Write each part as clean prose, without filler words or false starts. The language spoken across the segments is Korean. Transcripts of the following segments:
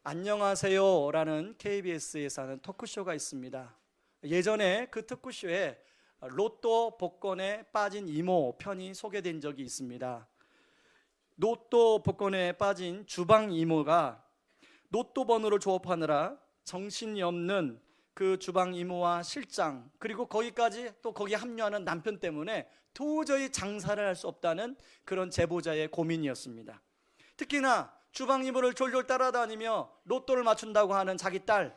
안녕하세요 라는 KBS에서 하는 토크쇼가 있습니다. 예전에 그 토크쇼에 로또 복권에 빠진 이모 편이 소개된 적이 있습니다. 로또 복권에 빠진 주방 이모가 로또 번호를 조합하느라 정신이 없는 그 주방 이모와 실장, 그리고 거기까지 또 거기에 합류하는 남편 때문에 도저히 장사를 할 수 없다는 그런 제보자의 고민이었습니다. 특히나 주방 이모를 졸졸 따라다니며 로또를 맞춘다고 하는 자기 딸,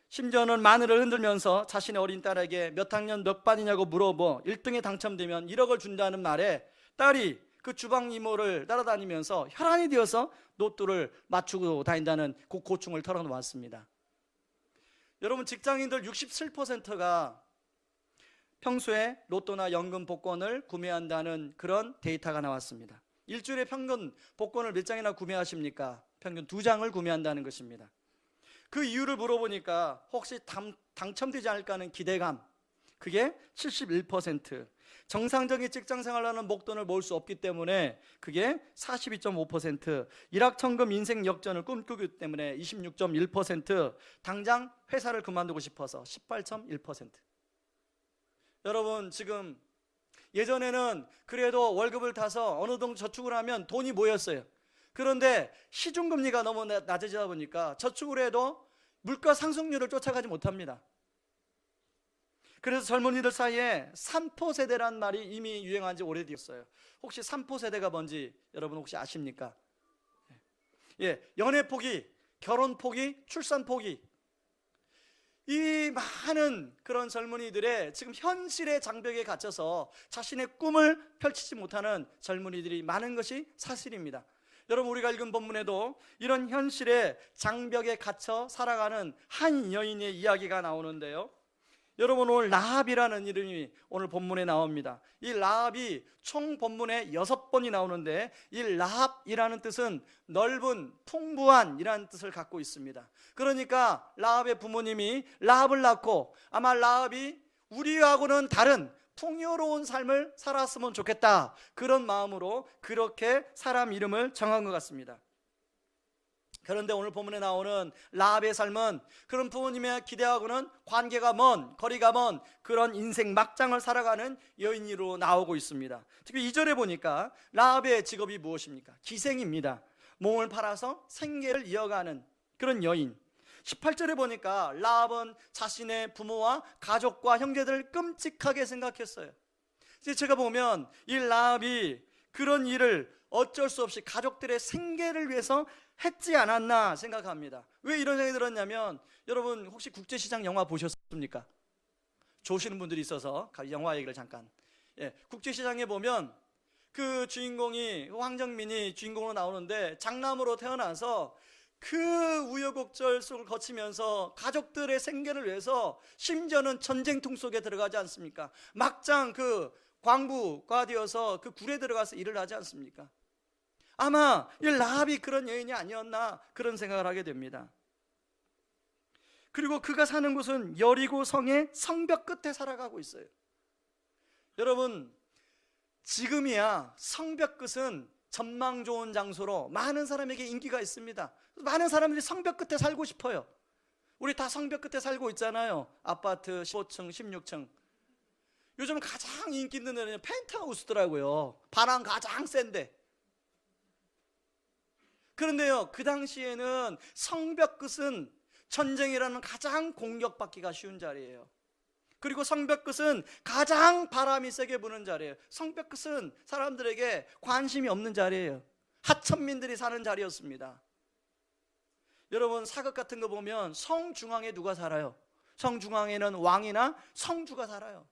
심지어는 마늘을 흔들면서 자신의 어린 딸에게 몇 학년 몇 반이냐고 물어보 1등에 당첨되면 1억을 준다는 말에 딸이 그 주방 이모를 따라다니면서 혈안이 되어서 로또를 맞추고 다닌다는 그 고충을 털어놓았습니다. 여러분, 직장인들 67%가 평소에 로또나 연금 복권을 구매한다는 그런 데이터가 나왔습니다. 일주일에 평균 복권을 몇 장이나 구매하십니까? 평균 2장을 구매한다는 것입니다. 그 이유를 물어보니까 혹시 당첨되지 않을까 하는 기대감, 그게 71%, 정상적인 직장생활하는 목돈을 모을 수 없기 때문에 그게 42.5%, 일확천금 인생 역전을 꿈꾸기 때문에 26.1%, 당장 회사를 그만두고 싶어서 18.1%. 여러분, 지금 예전에는 그래도 월급을 타서 어느 정도 저축을 하면 돈이 모였어요. 그런데 시중금리가 너무 낮아지다 보니까 저축을 해도 물가 상승률을 쫓아가지 못합니다. 그래서 젊은이들 사이에 산포세대란 말이 이미 유행한 지 오래되었어요. 혹시 산포세대가 뭔지 여러분 혹시 아십니까? 연애 포기, 결혼 포기, 출산 포기, 이 많은 그런 젊은이들의 지금 현실의 장벽에 갇혀서 자신의 꿈을 펼치지 못하는 젊은이들이 많은 것이 사실입니다. 여러분, 우리가 읽은 본문에도 이런 현실의 장벽에 갇혀 살아가는 한 여인의 이야기가 나오는데요, 여러분, 오늘 라합이라는 이름이 오늘 본문에 나옵니다. 이 라합이 총 본문에 6번이 나오는데 이 라합이라는 뜻은 넓은, 풍부한 이라는 뜻을 갖고 있습니다. 그러니까 라합의 부모님이 라합을 낳고 아마 라합이 우리하고는 다른 풍요로운 삶을 살았으면 좋겠다, 그런 마음으로 그렇게 사람 이름을 정한 것 같습니다. 그런데 오늘 본문에 나오는 라합의 삶은 그런 부모님의 기대하고는 관계가 먼, 거리가 먼 그런 인생 막장을 살아가는 여인으로 나오고 있습니다. 특히 2절에 보니까 라합의 직업이 무엇입니까? 기생입니다. 몸을 팔아서 생계를 이어가는 그런 여인. 18절에 보니까 라합은 자신의 부모와 가족과 형제들을 끔찍하게 생각했어요. 제가 보면 이 라합이 그런 일을 어쩔 수 없이 가족들의 생계를 위해서 했지 않았나 생각합니다. 왜 이런 생각이 들었냐면, 여러분 혹시 국제시장 영화 보셨습니까? 좋으시는 분들이 있어서 영화 얘기를 잠깐. 국제시장에 보면 그 주인공이, 황정민이 주인공으로 나오는데 장남으로 태어나서 그 우여곡절 속을 거치면서 가족들의 생계를 위해서 심지어는 전쟁통 속에 들어가지 않습니까? 막장 그 광부가 되어서 그 굴에 들어가서 일을 하지 않습니까? 아마 이 라합이 그런 여인이 아니었나 그런 생각을 하게 됩니다. 그리고 그가 사는 곳은 여리고 성의 성벽 끝에 살아가고 있어요. 여러분, 지금이야 성벽 끝은 전망 좋은 장소로 많은 사람에게 인기가 있습니다. 많은 사람들이 성벽 끝에 살고 싶어요. 우리 다 성벽 끝에 살고 있잖아요. 아파트 15층, 16층. 요즘 가장 인기 있는 데는 펜트하우스더라고요. 바람 가장 센데. 그런데요, 그 당시에는 성벽 끝은 전쟁이라는 가장 공격받기가 쉬운 자리예요. 그리고 성벽 끝은 가장 바람이 세게 부는 자리예요. 성벽 끝은 사람들에게 관심이 없는 자리예요. 하천민들이 사는 자리였습니다. 여러분, 사극 같은 거 보면 성 중앙에 누가 살아요? 성 중앙에는 왕이나 성주가 살아요.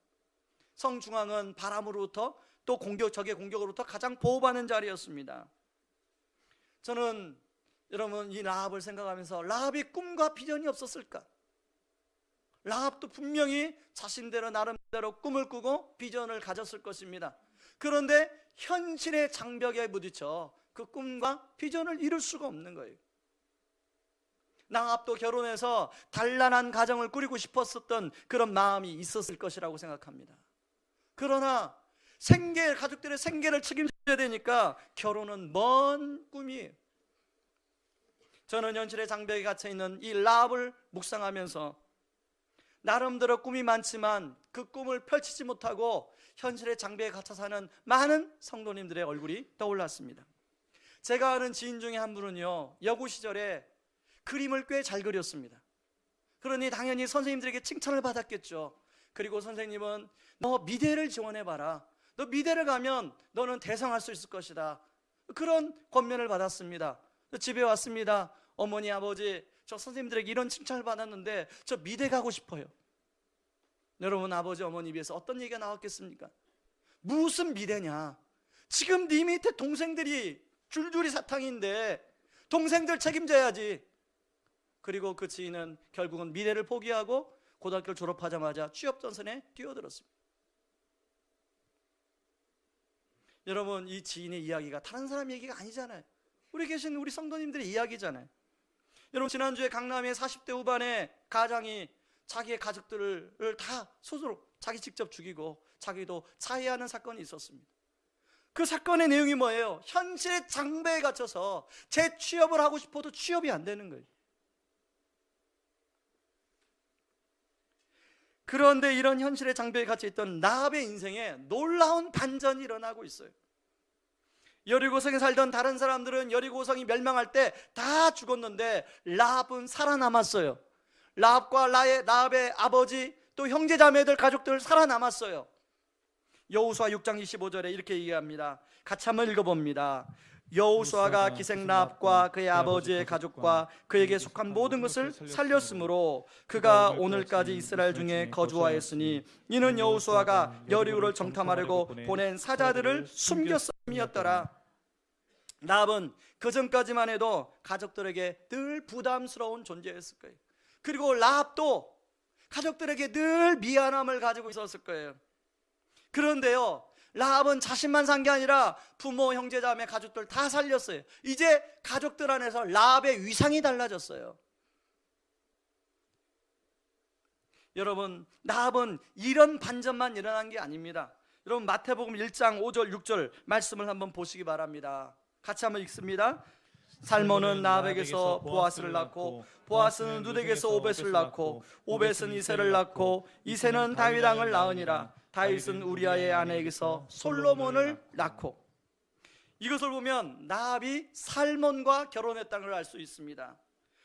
성 중앙은 바람으로부터 또 적의 공격으로부터 가장 보호받는 자리였습니다. 저는 여러분, 이 라합을 생각하면서 라합이 꿈과 비전이 없었을까? 라합도 분명히 자신대로 나름대로 꿈을 꾸고 비전을 가졌을 것입니다. 그런데 현실의 장벽에 부딪혀 그 꿈과 비전을 이룰 수가 없는 거예요. 라합도 결혼해서 단란한 가정을 꾸리고 싶었었던 그런 마음이 있었을 것이라고 생각합니다. 그러나 가족들의 생계를 책임져야 되니까 결혼은 먼 꿈이에요. 저는 현실의 장벽에 갇혀 있는 이 라합을 묵상하면서 나름대로 꿈이 많지만 그 꿈을 펼치지 못하고 현실의 장벽에 갇혀 사는 많은 성도님들의 얼굴이 떠올랐습니다. 제가 아는 지인 중에 한 분은요, 여고 시절에 그림을 꽤 잘 그렸습니다. 그러니 당연히 선생님들에게 칭찬을 받았겠죠. 그리고 선생님은 너 미대를 지원해봐라. 너 미대를 가면 너는 대성할 수 있을 것이다. 그런 권면을 받았습니다. 집에 왔습니다. 어머니, 아버지, 저 선생님들에게 이런 칭찬을 받았는데 저 미대 가고 싶어요. 여러분, 아버지, 어머니 입에서 어떤 얘기가 나왔겠습니까? 무슨 미대냐? 지금 네 밑에 동생들이 줄줄이 사탕인데 동생들 책임져야지. 그리고 그 지인은 결국은 미대를 포기하고 고등학교를 졸업하자마자 취업전선에 뛰어들었습니다. 여러분, 이 지인의 이야기가 다른 사람 얘기가 아니잖아요. 우리 계신 우리 성도님들의 이야기잖아요. 여러분, 지난주에 강남의 40대 후반의 가장이 자기의 가족들을 다 스스로 자기 직접 죽이고 자기도 자해하는 사건이 있었습니다. 그 사건의 내용이 뭐예요? 현실의 장벽에 갇혀서 재취업을 하고 싶어도 취업이 안 되는 거예요. 그런데 이런 현실의 장벽에 갇혀 있던 라합의 인생에 놀라운 반전이 일어나고 있어요. 여리고성에 살던 다른 사람들은 여리고성이 멸망할 때 다 죽었는데 라합은 살아남았어요. 라합과 라합의 아버지 또 형제자매들 가족들 살아남았어요. 여호수아 6장 25절에 이렇게 얘기합니다. 같이 한번 읽어봅니다. 여호수아가 기생 라합과 그의 아버지의 가족과 그에게 속한 모든 것을 살렸으므로 그가 오늘까지 이스라엘 중에 거주하였으니 이는 여호수아가 여리고를 정탐하려고 보낸 사자들을 숨겼음이었더라. 라합은 그전까지만 해도 가족들에게 늘 부담스러운 존재였을 거예요. 그리고 라합도 가족들에게 늘 미안함을 가지고 있었을 거예요. 그런데요, 라합은 자신만 산 게 아니라 부모, 형제자매, 가족들 다 살렸어요. 이제 가족들 안에서 라합의 위상이 달라졌어요. 여러분, 라합은 이런 반전만 일어난 게 아닙니다. 여러분, 마태복음 1장 5절 6절 말씀을 한번 보시기 바랍니다. 같이 한번 읽습니다. 살몬은 라합에게서 보아스를 낳고 보아스는 룻에게서 오벳을 낳고 오벳은 이새를 낳고 이새는 다윗 왕을 낳으니라. 다윗은 우리아의 아내에게서 솔로몬을 낳고. 이것을 보면 라합이 살몬과 결혼했다는 걸 알 수 있습니다.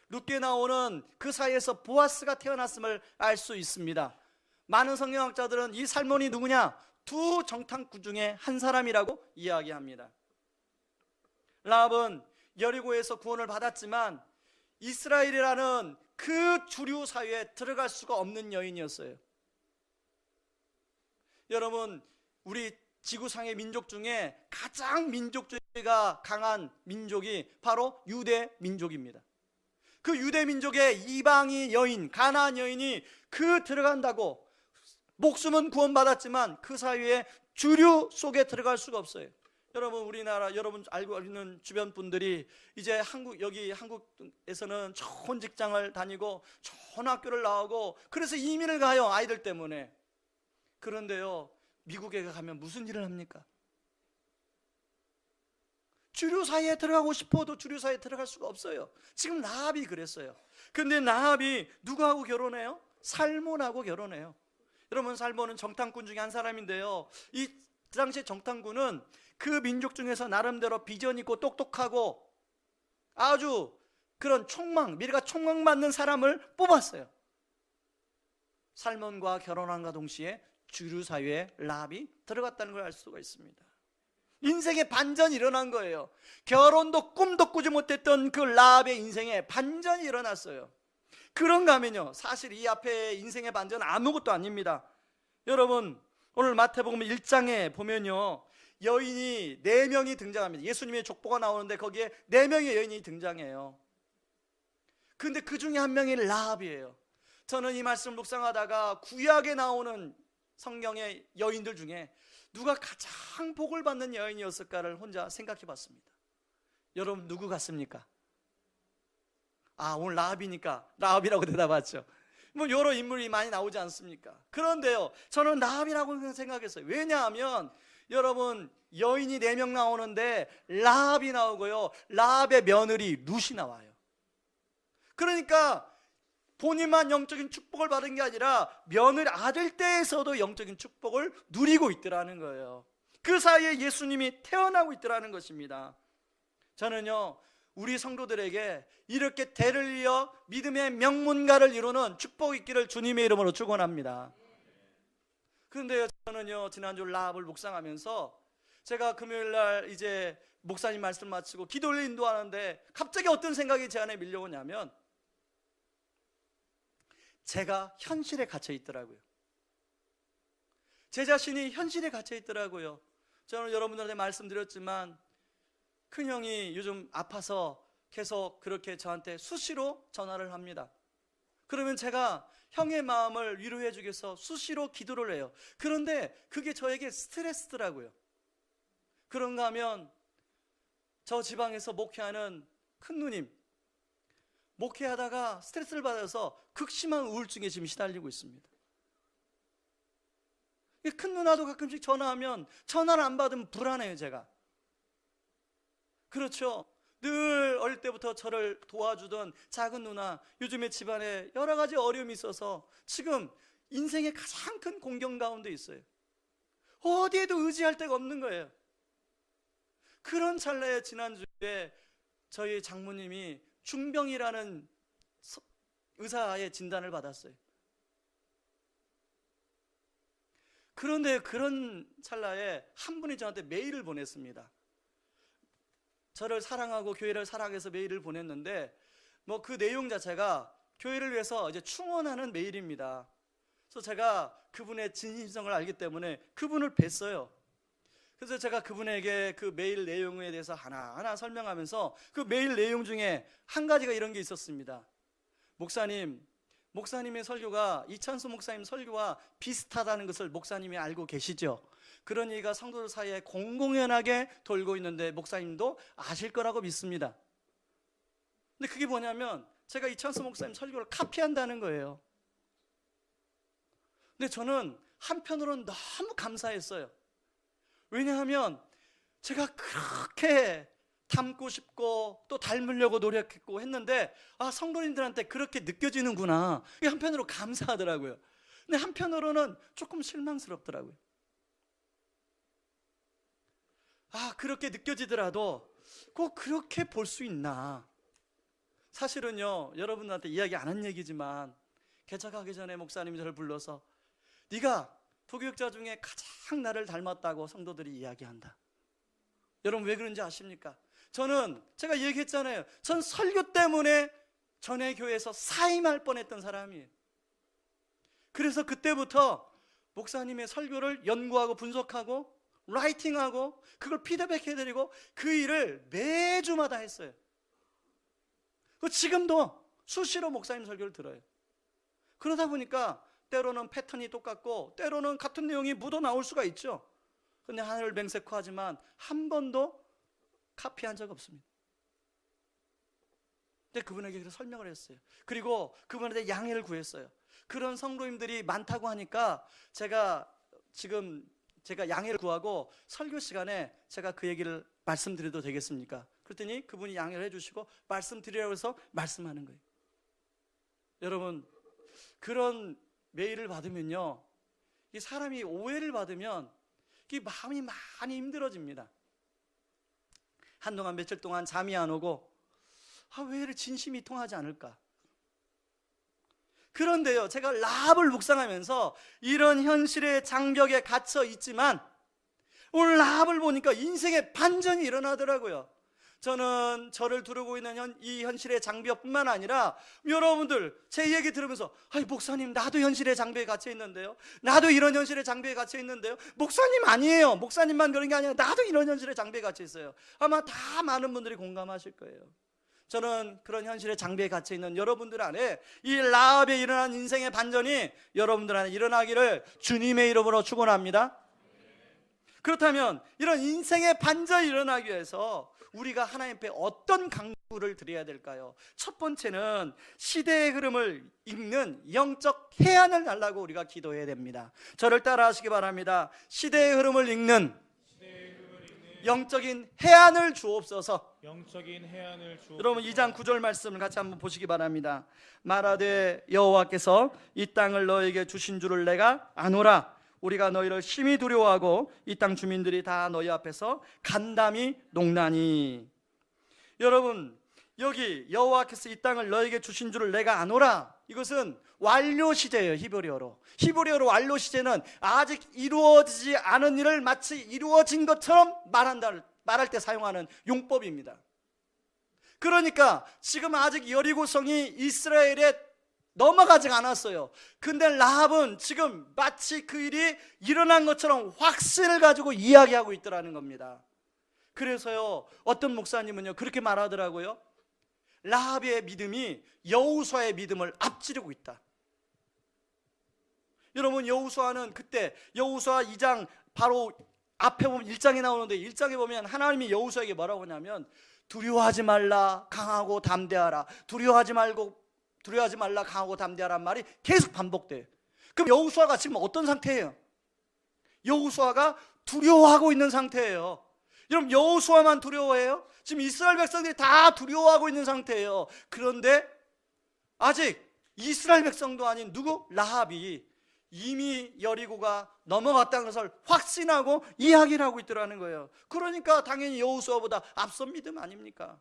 룻게 나오는 그 사이에서 보아스가 태어났음을 알 수 있습니다. 많은 성경학자들은 이 살몬이 누구냐? 두 정탐꾼 중에 한 사람이라고 이야기합니다. 라합은 여리고에서 구원을 받았지만 이스라엘이라는 그 주류 사회에 들어갈 수가 없는 여인이었어요. 여러분, 우리 지구상의 민족 중에 가장 민족주의가 강한 민족이 바로 유대 민족입니다. 그 유대 민족의 이방인 여인, 가나안 여인이 그 들어간다고 목숨은 구원받았지만 그 사회의 주류 속에 들어갈 수가 없어요. 여러분, 우리나라 여러분 알고 있는 주변 분들이 이제 여기 한국에서는 좋은 직장을 다니고 좋은 학교를 나오고 그래서 이민을 가요, 아이들 때문에. 그런데요, 미국에 가면 무슨 일을 합니까? 주류 사회에 들어가고 싶어도 주류 사회에 들어갈 수가 없어요. 지금 라합이 그랬어요. 근데 라합이 누구하고 결혼해요? 살몬하고 결혼해요. 여러분, 살몬은 정탐꾼 중에 한 사람인데요, 이 당시 정탐꾼은 그 민족 중에서 나름대로 비전 있고 똑똑하고 아주 그런 미래가 촉망받는 사람을 뽑았어요. 살몬과 결혼함과 동시에 주류 사회에 라합이 들어갔다는 걸 알 수가 있습니다. 인생의 반전이 일어난 거예요. 결혼도 꿈도 꾸지 못했던 그 라합의 인생에 반전이 일어났어요. 그런가 하면요, 사실 이 앞에 인생의 반전은 아무것도 아닙니다. 여러분, 오늘 마태복음 1장에 보면요, 여인이 4명이 등장합니다. 예수님의 족보가 나오는데 거기에 4명의 여인이 등장해요. 근데 그 중에 한 명이 라합이에요. 저는 이 말씀을 묵상하다가 구약에 나오는 성경의 여인들 중에 누가 가장 복을 받는 여인이었을까를 혼자 생각해 봤습니다. 여러분, 누구 같습니까? 오늘 라합이니까 라합이라고 대답하죠. 뭐 여러 인물이 많이 나오지 않습니까? 그런데요, 저는 라합이라고 생각했어요. 왜냐하면 여러분, 여인이 4명 나오는데 라합이 나오고요, 라합의 며느리 룻이 나와요. 그러니까 본인만 영적인 축복을 받은 게 아니라 며느리 아들 때에서도 영적인 축복을 누리고 있더라는 거예요. 그 사이에 예수님이 태어나고 있더라는 것입니다. 저는요, 우리 성도들에게 이렇게 대를 이어 믿음의 명문가를 이루는 축복이 있기를 주님의 이름으로 축원합니다. 그런데요, 저는요, 지난주 라합을 묵상하면서 제가 금요일날 이제 목사님 말씀 마치고 기도를 인도하는데 갑자기 어떤 생각이 제 안에 밀려오냐면, 제가 현실에 갇혀 있더라고요. 제 자신이 현실에 갇혀 있더라고요. 저는 여러분들한테 말씀드렸지만 큰형이 요즘 아파서 계속 그렇게 저한테 수시로 전화를 합니다. 그러면 제가 형의 마음을 위로해 주기 위해서 수시로 기도를 해요. 그런데 그게 저에게 스트레스더라고요. 그런가 하면 저 지방에서 목회하는 큰 누님, 목회하다가 스트레스를 받아서 극심한 우울증에 지금 시달리고 있습니다. 큰 누나도 가끔씩 전화하면 전화를 안 받으면 불안해요, 제가. 그렇죠. 늘 어릴 때부터 저를 도와주던 작은 누나, 요즘에 집안에 여러 가지 어려움이 있어서 지금 인생의 가장 큰 공경 가운데 있어요. 어디에도 의지할 데가 없는 거예요. 그런 찰나에 지난주에 저희 장모님이 중병이라는 의사의 진단을 받았어요. 그런데 그런 찰나에 한 분이 저한테 메일을 보냈습니다. 저를 사랑하고 교회를 사랑해서 메일을 보냈는데 뭐 그 내용 자체가 교회를 위해서 이제 충원하는 메일입니다. 그래서 제가 그분의 진심성을 알기 때문에 그분을 뵀어요. 그래서 제가 그분에게 그 메일 내용에 대해서 하나하나 설명하면서 그 메일 내용 중에 한 가지가 이런 게 있었습니다. 목사님의 설교가 이찬수 목사님 설교와 비슷하다는 것을 목사님이 알고 계시죠? 그런 얘기가 성도들 사이에 공공연하게 돌고 있는데 목사님도 아실 거라고 믿습니다. 근데 그게 뭐냐면 제가 이찬수 목사님 설교를 카피한다는 거예요. 근데 저는 한편으로는 너무 감사했어요. 왜냐하면 제가 그렇게 닮고 싶고 또 닮으려고 노력했고 했는데 성도님들한테 그렇게 느껴지는구나. 그게 한편으로 감사하더라고요. 근데 한편으로는 조금 실망스럽더라고요. 그렇게 느껴지더라도 꼭 그렇게 볼 수 있나. 사실은요, 여러분한테 이야기 안 한 얘기지만 개척하기 전에 목사님이 저를 불러서 네가 부교육자 중에 가장 나를 닮았다고 성도들이 이야기한다. 여러분 왜 그런지 아십니까? 제가 얘기했잖아요. 전 설교 때문에 전에 교회에서 사임할 뻔했던 사람이에요. 그래서 그때부터 목사님의 설교를 연구하고 분석하고 라이팅하고 그걸 피드백해드리고 그 일을 매주마다 했어요. 지금도 수시로 목사님 설교를 들어요. 그러다 보니까 때로는 패턴이 똑같고 때로는 같은 내용이 묻어 나올 수가 있죠. 근데 하늘 맹세코 하지만 한 번도 카피한 적 없습니다. 근데 그분에게 그래서 설명을 했어요. 그리고 그분한테 양해를 구했어요. 그런 성도님들이 많다고 하니까 제가 양해를 구하고 설교 시간에 제가 그 얘기를 말씀드려도 되겠습니까? 그랬더니 그분이 양해를 해주시고 말씀드리라고 해서 말씀하는 거예요. 여러분, 그런 메일을 받으면요, 이 사람이 오해를 받으면 이 마음이 많이 힘들어집니다. 한동안 며칠 동안 잠이 안 오고 왜 이렇게 진심이 통하지 않을까? 그런데요, 제가 라합을 묵상하면서 이런 현실의 장벽에 갇혀 있지만 오늘 라합을 보니까 인생의 반전이 일어나더라고요. 저는 저를 두르고 있는 이 현실의 장벽뿐만 아니라 여러분들 제 얘기 들으면서 목사님 나도 현실의 장벽에 갇혀 있는데요, 나도 이런 현실의 장벽에 갇혀 있는데요, 목사님 아니에요, 목사님만 그런 게 아니라 나도 이런 현실의 장벽에 갇혀 있어요. 아마 다 많은 분들이 공감하실 거예요. 저는 그런 현실의 장벽에 갇혀 있는 여러분들 안에 이 라합에 일어난 인생의 반전이 여러분들 안에 일어나기를 주님의 이름으로 축원합니다. 그렇다면 이런 인생의 반전이 일어나기 위해서 우리가 하나님 앞에 어떤 강구를 드려야 될까요? 첫 번째는 시대의 흐름을 읽는 영적 해안을 달라고 우리가 기도해야 됩니다. 저를 따라 하시기 바랍니다. 시대의 흐름을 읽는 영적인 해안을 주옵소서. 영적인 해안을 주옵소서. 여러분 2장 9절 말씀을 같이 한번 보시기 바랍니다. 말하되 여호와께서 이 땅을 너에게 주신 줄을 내가 아노라. 우리가 너희를 심히 두려워하고 이 땅 주민들이 다 너희 앞에서 간담이 녹나니. 여러분 여기 여호와께서 이 땅을 너에게 주신 줄을 내가 아노라. 이것은 완료 시제예요. 히브리어로 완료 시제는 아직 이루어지지 않은 일을 마치 이루어진 것처럼 말할 때 사용하는 용법입니다. 그러니까 지금 아직 여리고성이 이스라엘에 넘어가지 않았어요. 근데 라합은 지금 마치 그 일이 일어난 것처럼 확신을 가지고 이야기하고 있더라는 겁니다. 그래서요 어떤 목사님은요 그렇게 말하더라고요. 라합의 믿음이 여호수아의 믿음을 앞지르고 있다. 여러분 여호수아는 그때 여호수아 2장 바로 앞에 보면 1장에 나오는데 1장에 보면 하나님이 여호수아에게 뭐라고 하냐면 두려워하지 말라 강하고 담대하라. 두려워하지 말라 강하고 담대하란 말이 계속 반복돼요. 그럼 여호수아가 지금 어떤 상태예요? 여호수아가 두려워하고 있는 상태예요. 여러분 여호수아만 두려워해요? 지금 이스라엘 백성들이 다 두려워하고 있는 상태예요. 그런데 아직 이스라엘 백성도 아닌 누구? 라합이 이미 여리고가 넘어갔다는 것을 확신하고 이야기를 하고 있더라는 거예요. 그러니까 당연히 여호수아보다 앞선 믿음 아닙니까?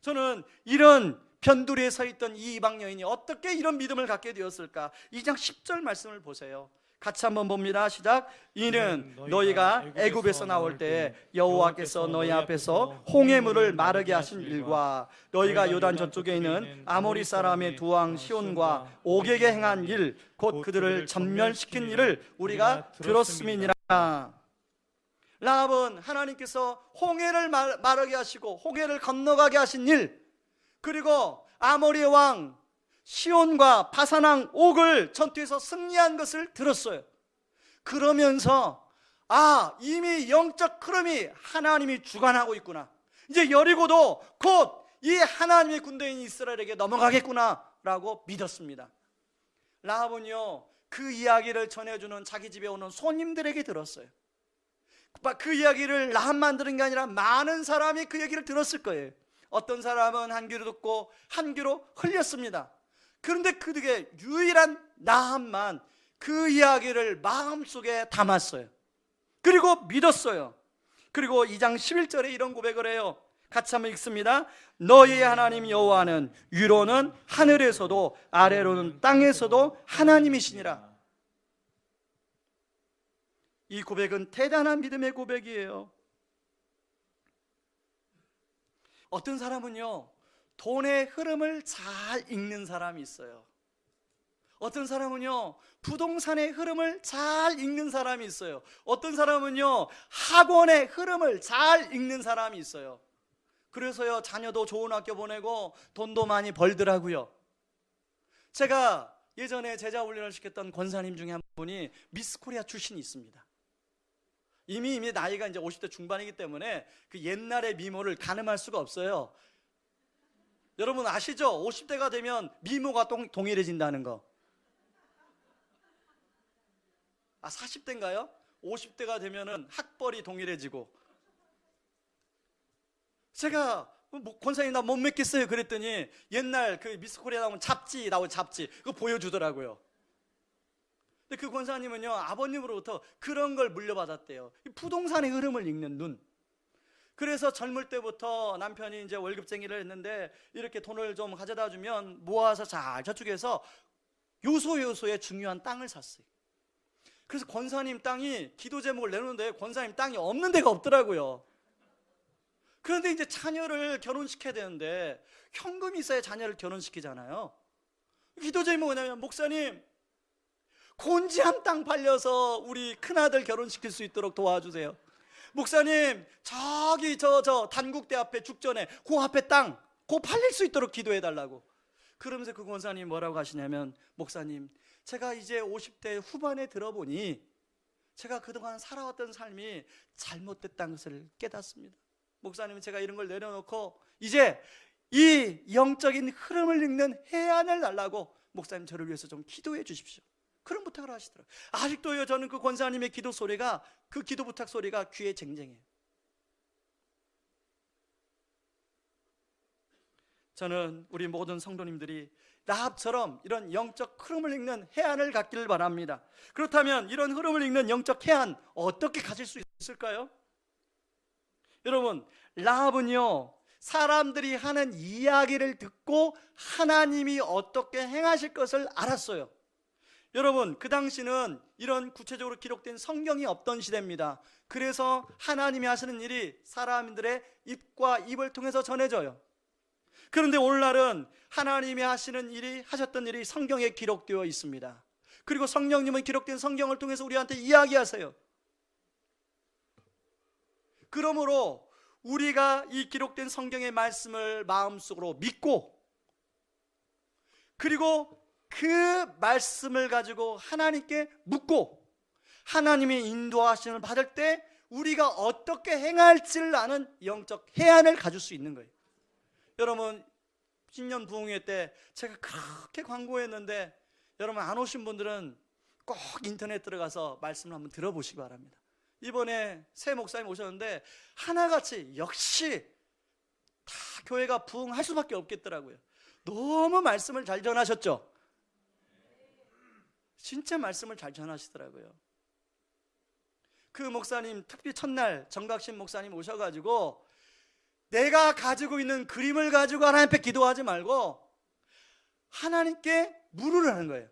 저는 이런 변두리에 서 있던 이 이방 여인이 어떻게 이런 믿음을 갖게 되었을까? 2장 10절 말씀을 보세요. 같이 한번 봅니다. 시작. 이는 너희가 애굽에서 나올 때 여호와께서 너희 앞에서 홍해물을 마르게 하신 일과 너희가 요단 저쪽에 있는 아모리 사람의 두 왕 시온과 옥에게 행한 일 곧 그들을 전멸시킨 일을 우리가 들었음이니라. 라합은 하나님께서 홍해를 마르게 하시고 홍해를 건너가게 하신 일, 그리고 아모리의 왕 시온과 바산 왕 옥을 전투에서 승리한 것을 들었어요. 그러면서 이미 영적 흐름이 하나님이 주관하고 있구나. 이제 여리고도 곧 이 하나님의 군대인 이스라엘에게 넘어가겠구나 라고 믿었습니다. 라합은요 그 이야기를 전해주는 자기 집에 오는 손님들에게 들었어요. 그 이야기를 라합만 들은 게 아니라 많은 사람이 그 얘기를 들었을 거예요. 어떤 사람은 한 귀로 듣고 한 귀로 흘렸습니다. 그런데 그들의 유일한 라합만 그 이야기를 마음속에 담았어요. 그리고 믿었어요. 그리고 2장 11절에 이런 고백을 해요. 같이 한번 읽습니다. 너희의 하나님 여호와는 위로는 하늘에서도 아래로는 땅에서도 하나님이시니라. 이 고백은 대단한 믿음의 고백이에요. 어떤 사람은요 돈의 흐름을 잘 읽는 사람이 있어요. 어떤 사람은요 부동산의 흐름을 잘 읽는 사람이 있어요. 어떤 사람은요 학원의 흐름을 잘 읽는 사람이 있어요. 그래서요 자녀도 좋은 학교 보내고 돈도 많이 벌더라고요. 제가 예전에 제자 훈련을 시켰던 권사님 중에 한 분이 미스 코리아 출신이 있습니다. 이미 나이가 이제 50대 중반이기 때문에 그 옛날의 미모를 가늠할 수가 없어요. 여러분 아시죠? 50대가 되면 미모가 동일해진다는 거. 40대인가요? 50대가 되면은 학벌이 동일해지고. 제가 권사님 나 못 맺겠어요 그랬더니 옛날 그 미스 코리아 나온 잡지 그거 보여주더라고요. 근데 그 권사님은요 아버님으로부터 그런 걸 물려받았대요. 부동산의 흐름을 읽는 눈. 그래서 젊을 때부터 남편이 이제 월급쟁이를 했는데 이렇게 돈을 좀 가져다 주면 모아서 잘 저축해서 요소요소에 중요한 땅을 샀어요. 그래서 권사님 땅이 기도 제목을 내놓는데 권사님 땅이 없는 데가 없더라고요. 그런데 이제 자녀를 결혼시켜야 되는데 현금이 있어야 자녀를 결혼시키잖아요. 기도 제목은 뭐냐면 목사님 곤지암 땅 팔려서 우리 큰아들 결혼시킬 수 있도록 도와주세요. 목사님 저기 저 단국대 앞에 죽전에 그 앞에 땅 그거 팔릴 수 있도록 기도해달라고. 그러면서 그 권사님이 뭐라고 하시냐면 목사님 제가 이제 50대 후반에 들어보니 제가 그동안 살아왔던 삶이 잘못됐다는 것을 깨닫습니다. 목사님 제가 이런 걸 내려놓고 이제 이 영적인 흐름을 읽는 해안을 달라고 목사님 저를 위해서 좀 기도해 주십시오. 그런 부탁을 하시더라고요. 아직도요, 저는 그 권사님의 기도 소리가, 그 기도 부탁 소리가 귀에 쟁쟁해요. 저는 우리 모든 성도님들이 라합처럼 이런 영적 흐름을 읽는 해안을 갖기를 바랍니다. 그렇다면 이런 흐름을 읽는 영적 해안 어떻게 가질 수 있을까요? 여러분, 라합은요, 사람들이 하는 이야기를 듣고 하나님이 어떻게 행하실 것을 알았어요. 여러분, 그 당시는 이런 구체적으로 기록된 성경이 없던 시대입니다. 그래서 하나님이 하시는 일이 사람들의 입과 입을 통해서 전해져요. 그런데 오늘날은 하나님이 하셨던 일이 성경에 기록되어 있습니다. 그리고 성령님은 기록된 성경을 통해서 우리한테 이야기하세요. 그러므로 우리가 이 기록된 성경의 말씀을 마음속으로 믿고, 그리고 그 말씀을 가지고 하나님께 묻고, 하나님의 인도하심을 받을 때 우리가 어떻게 행할지를 아는 영적 해안을 가질 수 있는 거예요. 여러분, 신년 부흥회 때 제가 그렇게 광고했는데 여러분 안 오신 분들은 꼭 인터넷 들어가서 말씀을 한번 들어보시기 바랍니다. 이번에 새 목사님 오셨는데 하나같이 역시 다 교회가 부흥할 수밖에 없겠더라고요. 너무 말씀을 잘 전하셨죠? 진짜 말씀을 잘 전하시더라고요. 그 목사님 특히 첫날 정각신 목사님 오셔가지고 내가 가지고 있는 그림을 가지고 하나님 앞에 기도하지 말고 하나님께 물으라는 거예요.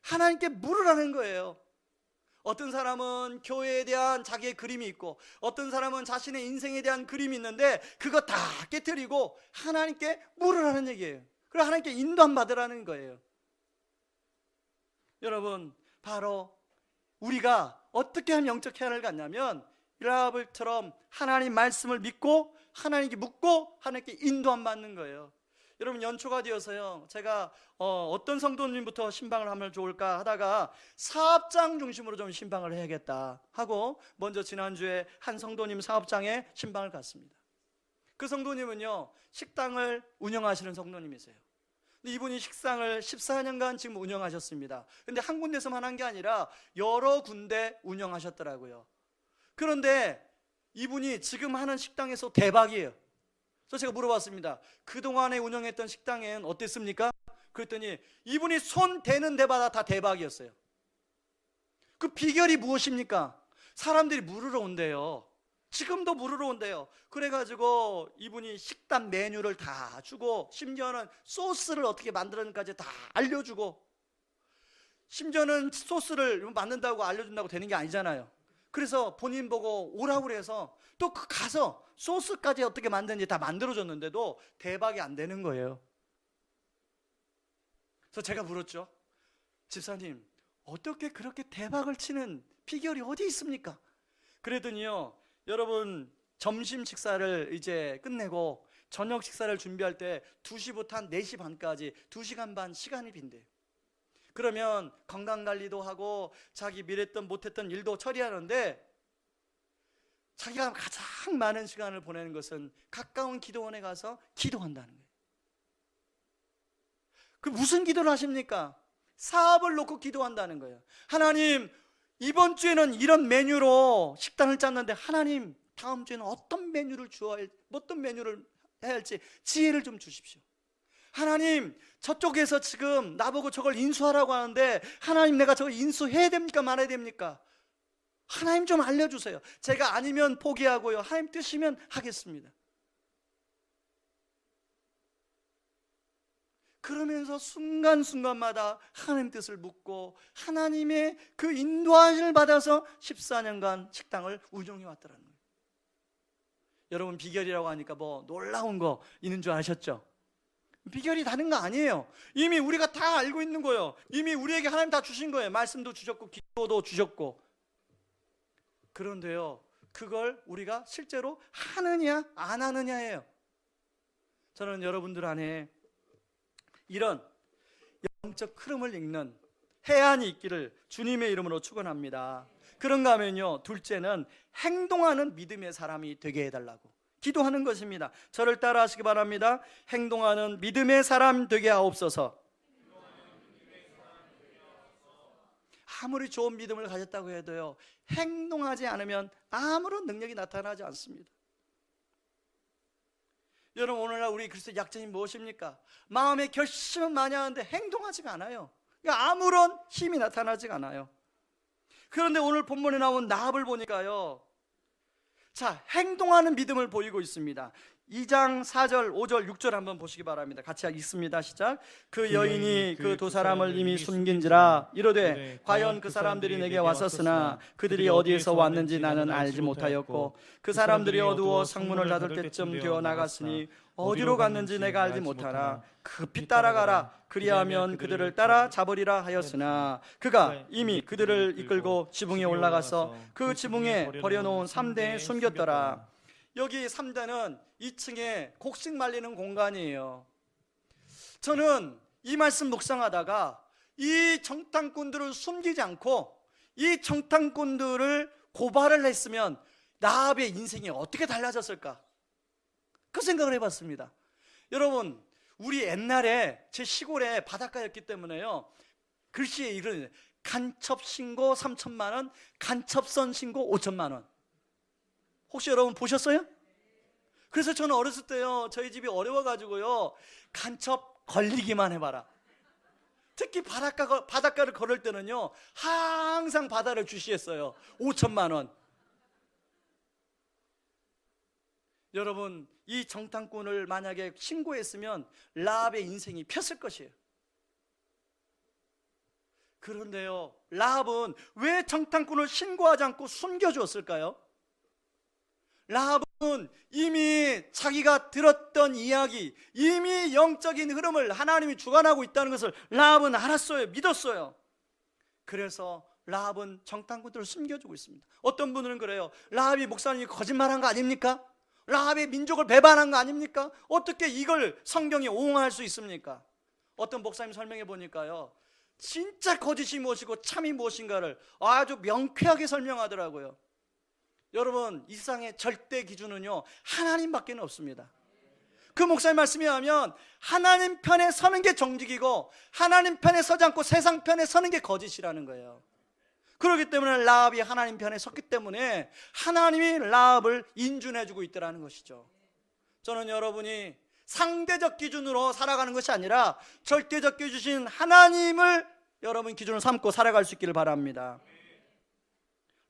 하나님께 물으라는 거예요. 어떤 사람은 교회에 대한 자기의 그림이 있고, 어떤 사람은 자신의 인생에 대한 그림이 있는데 그거 다 깨트리고 하나님께 물으라는 얘기예요. 그리고 하나님께 인도함 받으라는 거예요. 여러분, 바로 우리가 어떻게 하면 영적 해안을 갖냐면 라합처럼 하나님 말씀을 믿고 하나님께 묻고 하나님께 인도함 받는 거예요. 여러분, 연초가 되어서요, 제가 어떤 성도님부터 신방을 하면 좋을까 하다가 사업장 중심으로 좀 신방을 해야겠다 하고 먼저 지난주에 한 성도님 사업장에 신방을 갔습니다. 그 성도님은요, 식당을 운영하시는 성도님이세요. 근데 이분이 식당을 14년간 지금 운영하셨습니다. 근데 한 군데서만 한 게 아니라 여러 군데 운영하셨더라고요. 그런데 이분이 지금 하는 식당에서 대박이에요. 그래서 제가 물어봤습니다. 그동안에 운영했던 식당엔 어땠습니까? 그랬더니 이분이 손 대는 데마다 다 대박이었어요. 그 비결이 무엇입니까? 사람들이 물으러 온대요. 지금도 물으러 온대요. 그래가지고 이분이 식단 메뉴를 다 주고, 심지어는 소스를 어떻게 만드는지까지 다 알려주고, 심지어는 소스를 만든다고 알려준다고 되는 게 아니잖아요. 그래서 본인 보고 오라고 그래서 또 가서 소스까지 어떻게 만드는지 다 만들어줬는데도 대박이 안 되는 거예요. 그래서 제가 물었죠. 집사님, 어떻게 그렇게 대박을 치는 비결이 어디 있습니까? 그랬더니요, 여러분, 점심 식사를 이제 끝내고 저녁 식사를 준비할 때 2시부터 한 4시 반까지 2시간 반 시간이 빈대요. 그러면 건강관리도 하고 자기 미랬던 못했던 일도 처리하는데 자기가 가장 많은 시간을 보내는 것은 가까운 기도원에 가서 기도한다는 거예요. 그 무슨 기도를 하십니까? 사업을 놓고 기도한다는 거예요. 하나님, 이번 주에는 이런 메뉴로 식단을 짰는데 하나님, 다음 주에는 어떤 메뉴를 해야 할지 지혜를 좀 주십시오. 하나님, 저쪽에서 지금 나보고 저걸 인수하라고 하는데 하나님, 내가 저걸 인수해야 됩니까 말아야 됩니까? 하나님 좀 알려주세요. 제가 아니면 포기하고요, 하나님 뜻이면 하겠습니다. 그러면서 순간순간마다 하나님 뜻을 묻고 하나님의 그 인도하심을 받아서 14년간 식당을 운영해 왔더라는 거예요. 여러분, 비결이라고 하니까 뭐 놀라운 거 있는 줄 아셨죠? 비결이 다른 거 아니에요. 이미 우리가 다 알고 있는 거예요. 이미 우리에게 하나님 다 주신 거예요. 말씀도 주셨고 기도도 주셨고. 그런데요, 그걸 우리가 실제로 하느냐 안 하느냐예요. 저는 여러분들 안에 이런 영적 흐름을 읽는 해안이 있기를 주님의 이름으로 축원합니다. 그런가 하면요, 둘째는 행동하는 믿음의 사람이 되게 해달라고 기도하는 것입니다. 저를 따라 하시기 바랍니다. 행동하는 믿음의 사람 되게 하옵소서. 아무리 좋은 믿음을 가졌다고 해도요, 행동하지 않으면 아무런 능력이 나타나지 않습니다. 여러분, 오늘날 우리 그리스도의 약점이 무엇입니까? 마음의 결심은 많이 하는데 행동하지가 않아요. 그러니까 아무런 힘이 나타나지가 않아요. 그런데 오늘 본문에 나온 나합을 보니까요, 자, 행동하는 믿음을 보이고 있습니다. 2장 4절, 5절, 6절 한번 보시기 바랍니다. 같이 읽습니다. 시작. 그 여인이 그 두 사람을 이미 숨긴지라 이르되 과연 그 사람들이 내게 왔었으나 그들이 어디에서 왔는지 나는 알지 못하였고 그 사람들이 어두워 상문을 닫을 때쯤 되어 나갔으니 어디로 갔는지 내가 알지 못하나 급히 따라가라 그리하면 그들을 따라 잡으리라 하였으나 그가 이미 그들을 이끌고 지붕에 올라가서 그 지붕에 버려놓은 3대에 숨겼더라. 여기 3대는 2층에 곡식 말리는 공간이에요. 저는 이 말씀 묵상하다가 이 정탐꾼들을 숨기지 않고 이 정탐꾼들을 고발을 했으면 나합의 인생이 어떻게 달라졌을까? 그 생각을 해봤습니다. 여러분, 우리 옛날에 제 시골에 바닷가였기 때문에요, 글씨에 이런 간첩 신고 3천만 원, 간첩선 신고 5천만 원. 혹시 여러분 보셨어요? 그래서 저는 어렸을 때요, 저희 집이 어려워가지고요, 간첩 걸리기만 해봐라. 특히 바닷가를 걸을 때는요, 항상 바다를 주시했어요. 5천만 원. 여러분, 이 정탐꾼을 만약에 신고했으면 라합의 인생이 폈을 것이에요. 그런데요, 라합은 왜 정탐꾼을 신고하지 않고 숨겨주었을까요? 라합은 이미 자기가 들었던 이야기, 이미 영적인 흐름을 하나님이 주관하고 있다는 것을 라합은 알았어요. 믿었어요. 그래서 라합은 정탐꾼들을 숨겨주고 있습니다. 어떤 분들은 그래요. 라합이 목사님이 거짓말한 거 아닙니까? 라합의 민족을 배반한 거 아닙니까? 어떻게 이걸 성경이 옹호할 수 있습니까? 어떤 목사님 설명해 보니까요, 진짜 거짓이 무엇이고 참이 무엇인가를 아주 명쾌하게 설명하더라고요. 여러분, 이 세상의 절대 기준은요, 하나님밖에 없습니다. 그 목사님 말씀에 하면 하나님 편에 서는 게 정직이고 하나님 편에 서지 않고 세상 편에 서는 게 거짓이라는 거예요. 그렇기 때문에 라합이 하나님 편에 섰기 때문에 하나님이 라합을 인준해주고 있더라는 것이죠. 저는 여러분이 상대적 기준으로 살아가는 것이 아니라 절대적 기준이신 하나님을 여러분 기준으로 삼고 살아갈 수 있기를 바랍니다.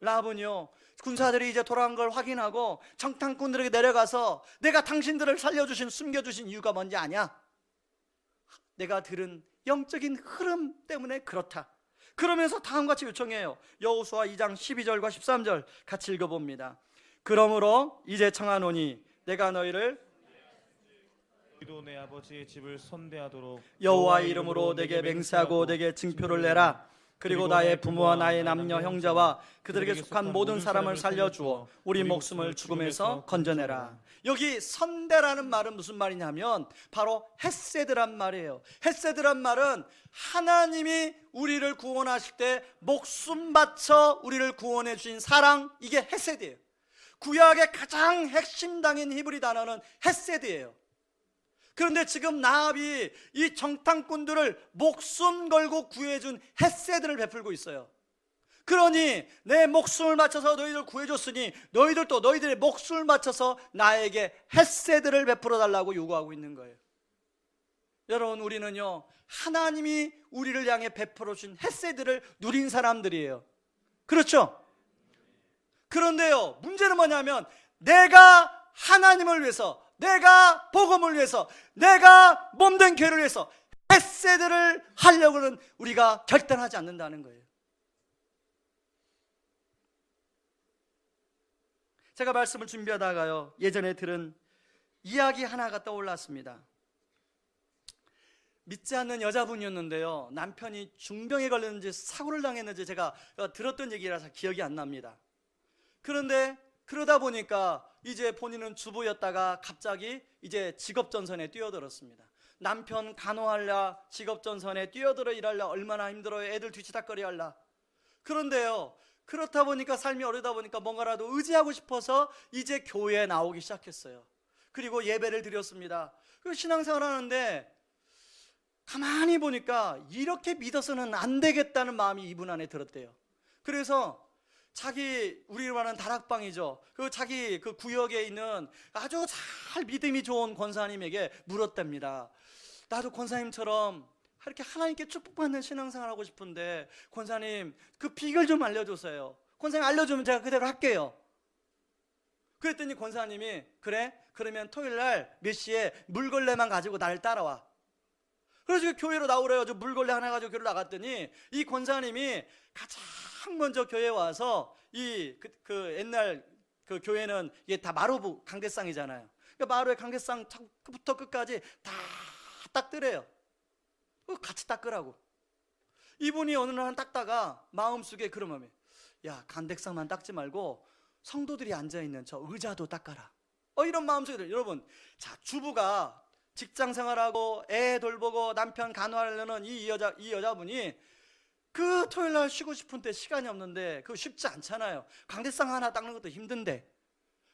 라합은요, 군사들이 이제 돌아간 걸 확인하고 정탐꾼들에게 내려가서 내가 당신들을 살려주신, 숨겨주신 이유가 뭔지 아냐? 내가 들은 영적인 흐름 때문에 그렇다. 그러면서 다음같이 요청해요. 여호수아 2장 12절과 13절 같이 읽어봅니다. 그러므로 이제 청하노니 내가 너희를 너희도 내 아버지의 집을 선대하도록 여호와의 이름으로 내게 맹세하고 내게 증표를 내라. 그리고 나의 부모와 나의 남녀 형제와 그들에게 속한 모든 사람을 살려주어 우리 목숨을 죽음에서 건져내라. 여기 선대라는 말은 무슨 말이냐면 바로 헤세드란 말이에요. 헤세드란 말은 하나님이 우리를 구원하실 때 목숨 바쳐 우리를 구원해 주신 사랑, 이게 헤세드예요. 구약의 가장 핵심당인 히브리 단어는 헤세드예요. 그런데 지금 나합이 이 정탐꾼들을 목숨 걸고 구해준 헤세드를 베풀고 있어요. 그러니 내 목숨을 바쳐서 너희들 구해줬으니 너희들도 너희들의 목숨을 바쳐서 나에게 헤세드를 베풀어 달라고 요구하고 있는 거예요. 여러분, 우리는요, 하나님이 우리를 향해 베풀어 준 헤세드를 누린 사람들이에요. 그렇죠? 그런데요, 문제는 뭐냐면 내가 하나님을 위해서, 내가 복음을 위해서, 내가 몸된 교회를 위해서 헤세드를 하려고는 우리가 결단하지 않는다는 거예요. 제가 말씀을 준비하다가요, 예전에 들은 이야기 하나가 떠올랐습니다. 믿지 않는 여자분이었는데요, 남편이 중병에 걸렸는지 사고를 당했는지 제가 들었던 얘기라서 기억이 안 납니다. 그런데 그러다 보니까 이제 본인은 주부였다가 갑자기 이제 직업전선에 뛰어들었습니다. 남편 간호하려 직업전선에 뛰어들어 일하려 얼마나 힘들어요. 애들 뒤치다거리 하려. 그런데요, 그렇다 보니까 삶이 어려다 보니까 뭔가라도 의지하고 싶어서 이제 교회에 나오기 시작했어요. 그리고 예배를 드렸습니다. 그리고 신앙생활 하는데 가만히 보니까 이렇게 믿어서는 안 되겠다는 마음이 이분 안에 들었대요. 그래서 우리로 말하는 다락방이죠. 자기 그 구역에 있는 아주 잘 믿음이 좋은 권사님에게 물었답니다. 나도 권사님처럼 이렇게 하나님께 축복받는 신앙생활 하고 싶은데 권사님 그 비결 좀 알려주세요. 권사님 알려주면 제가 그대로 할게요. 그랬더니 권사님이 그래? 그러면 토요일날 몇 시에 물걸레만 가지고 나를 따라와. 그래서 교회로 나오래요. 저 물걸레 하나 가지고 교회로 나갔더니 이 권사님이 가장 먼저 교회에 와서 그 옛날 그 교회는 이게 다 마루 강대상이잖아요. 그러니까 마루의 강대상 처음부터 끝까지 다 닦더래요. 같이 닦으라고. 이분이 어느 날 닦다가 마음속에 그런 마음이, 야, 강대상만 닦지 말고 성도들이 앉아있는 저 의자도 닦아라. 이런 마음속에 들어요. 여러분, 자, 주부가 직장 생활하고 애 돌보고 남편 간호하려는 이 여자분이 그 토요일 날 쉬고 싶은 때 시간이 없는데 그거 쉽지 않잖아요. 강대상 하나 닦는 것도 힘든데.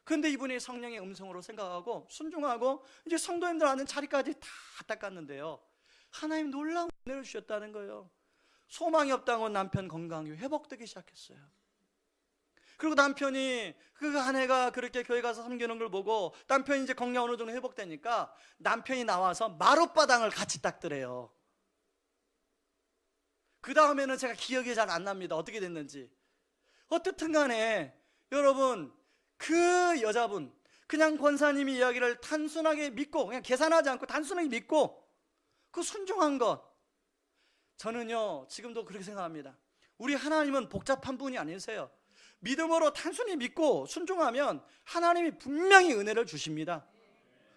근데 이분이 성령의 음성으로 생각하고 순종하고 이제 성도님들 앉는 자리까지 다 닦았는데요. 하나님 놀라운 은혜를 주셨다는 거예요. 소망이 없다고 남편 건강이 회복되기 시작했어요. 그리고 남편이 그 아내가 그렇게 교회 가서 섬기는 걸 보고 남편이 이제 건강 어느 정도 회복되니까 남편이 나와서 마룻바닥을 같이 닦더래요. 그 다음에는 제가 기억이 잘 안 납니다. 어떻게 됐는지. 어떻든 간에 여러분, 그 여자분 그냥 권사님이 이야기를 단순하게 믿고 그냥 계산하지 않고 단순하게 믿고 그 순종한 것, 저는요 지금도 그렇게 생각합니다. 우리 하나님은 복잡한 분이 아니세요. 믿음으로 단순히 믿고 순종하면 하나님이 분명히 은혜를 주십니다.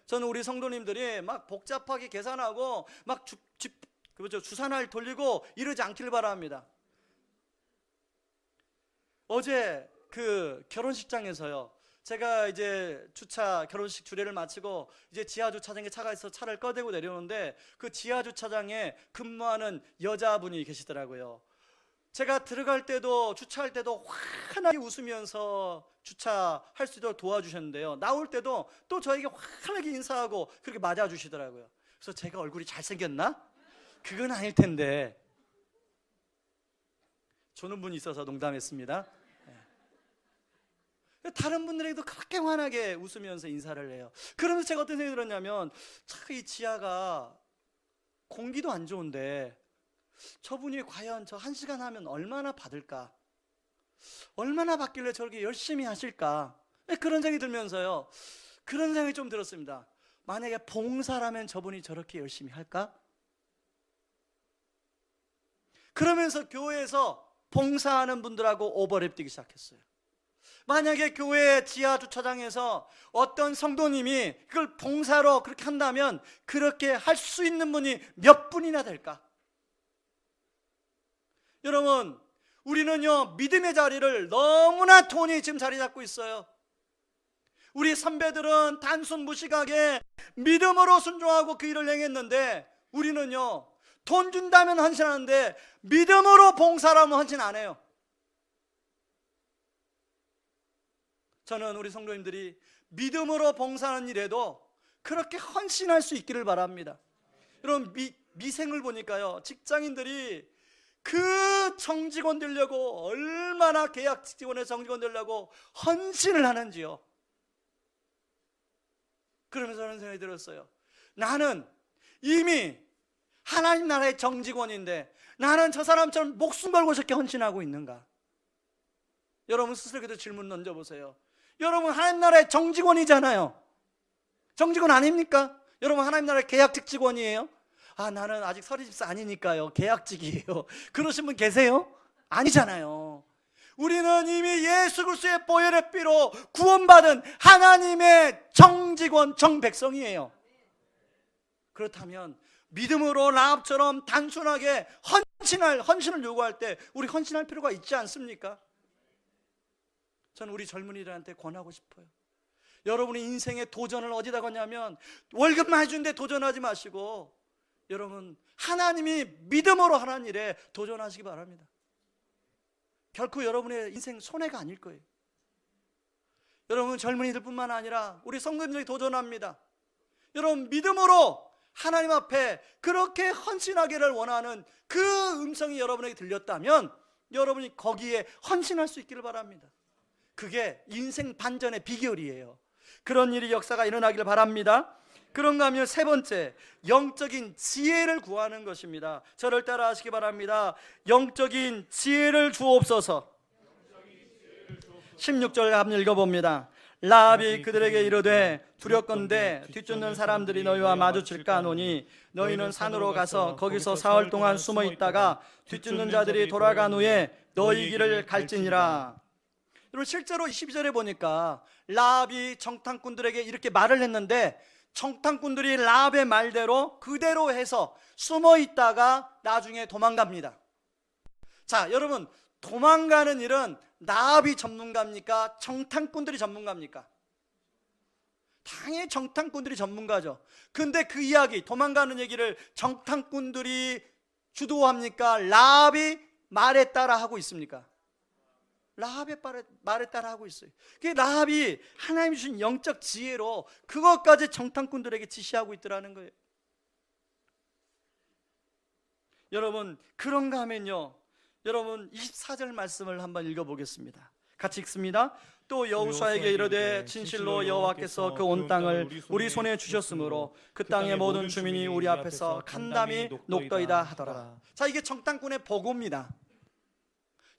저는 우리 성도님들이 막 복잡하게 계산하고 막 주산할 돌리고 이러지 않기를 바랍니다. 어제 그 결혼식장에서요, 제가 이제 결혼식 주례를 마치고 이제 지하 주차장에 차가 있어 차를 꺼대고 내려오는데 그 지하 주차장에 근무하는 여자분이 계시더라고요. 제가 들어갈 때도 주차할 때도 환하게 웃으면서 주차할 수 있도록 도와주셨는데요. 나올 때도 또 저에게 환하게 인사하고 그렇게 맞아주시더라고요. 그래서 제가 얼굴이 잘생겼나? 그건 아닐 텐데. 조는 분이 있어서 농담했습니다. 다른 분들에게도 그렇게 환하게 웃으면서 인사를 해요. 그러면서 제가 어떤 생각이 들었냐면, 참 이 지하가 공기도 안 좋은데 저분이 과연 저 1시간 하면 얼마나 받을까? 얼마나 받길래 저렇게 열심히 하실까? 그런 생각이 들면서요, 그런 생각이 좀 들었습니다. 만약에 봉사라면 저분이 저렇게 열심히 할까? 그러면서 교회에서 봉사하는 분들하고 오버랩 뛰기 시작했어요. 만약에 교회 지하 주차장에서 어떤 성도님이 그걸 봉사로 그렇게 한다면 그렇게 할 수 있는 분이 몇 분이나 될까? 여러분, 우리는요 믿음의 자리를 너무나 돈이 지금 자리 잡고 있어요. 우리 선배들은 단순 무식하게 믿음으로 순종하고 그 일을 행했는데, 우리는요 돈 준다면 헌신하는데 믿음으로 봉사라면 헌신 안 해요. 저는 우리 성도님들이 믿음으로 봉사하는 일에도 그렇게 헌신할 수 있기를 바랍니다. 여러분, 미생을 보니까요, 직장인들이 그 정직원 되려고 얼마나 계약 직원의 정직원 되려고 헌신을 하는지요. 그러면서 저는 생각이 들었어요. 나는 이미 하나님 나라의 정직원인데 나는 저 사람처럼 목숨 걸고 저렇게 헌신하고 있는가? 여러분 스스로에게도 질문 던져보세요. 여러분 하나님 나라의 정직원이잖아요. 정직원 아닙니까? 여러분 하나님 나라의 계약직 직원이에요? 나는 아직 서리집사 아니니까요 계약직이에요. 그러신 분 계세요? 아니잖아요. 우리는 이미 예수 그리스도의 보혈의 피로 구원받은 하나님의 정직원 정백성이에요. 그렇다면 믿음으로 라합처럼 단순하게 헌신을 요구할 때 우리 헌신할 필요가 있지 않습니까? 저는 우리 젊은이들한테 권하고 싶어요. 여러분이 인생의 도전을 어디다 거냐면 월급만 해주는데 도전하지 마시고 여러분 하나님이 믿음으로 하는 일에 도전하시기 바랍니다. 결코 여러분의 인생 손해가 아닐 거예요. 여러분 젊은이들 뿐만 아니라 우리 성도님들이 도전합니다. 여러분 믿음으로 하나님 앞에 그렇게 헌신하기를 원하는 그 음성이 여러분에게 들렸다면 여러분이 거기에 헌신할 수 있기를 바랍니다. 그게 인생 반전의 비결이에요. 그런 일이 역사가 일어나기를 바랍니다. 그런가 하면 세 번째, 영적인 지혜를 구하는 것입니다. 저를 따라 하시기 바랍니다. 영적인 지혜를 주옵소서. 16절 한번 읽어봅니다. 라합이 그들에게 이르되 두렵건대 뒤쫓는 사람들이 너희와 마주칠까 하노니 너희는 산으로 가서 거기서 사흘 동안 숨어 있다가 뒤쫓는 자들이 돌아간 후에 너희 길을 갈지니라. 여러분, 실제로 12절에 보니까 라합이 정탐꾼들에게 이렇게 말을 했는데 정탐꾼들이 라합의 말대로 그대로 해서 숨어 있다가 나중에 도망갑니다. 자, 여러분, 도망가는 일은 라합이 전문가입니까? 정탐꾼들이 전문가입니까? 당연히 정탐꾼들이 전문가죠. 근데 그 이야기, 도망가는 얘기를 정탐꾼들이 주도합니까? 라합이 말에 따라 하고 있습니까? 라합의 말에 따라 하고 있어요. 그게 라합이 하나님이 주신 영적 지혜로 그것까지 정탐꾼들에게 지시하고 있더라는 거예요. 여러분, 그런가 하면요, 여러분 24절 말씀을 한번 읽어보겠습니다. 같이 읽습니다. 또 여호수아에게 이르되 진실로 여호와께서 그 온 땅을 우리 손에 주셨으므로 그 땅의 모든 주민이 우리 앞에서 간담이 녹더이다 하더라. 자, 이게 정탐꾼의 보고입니다.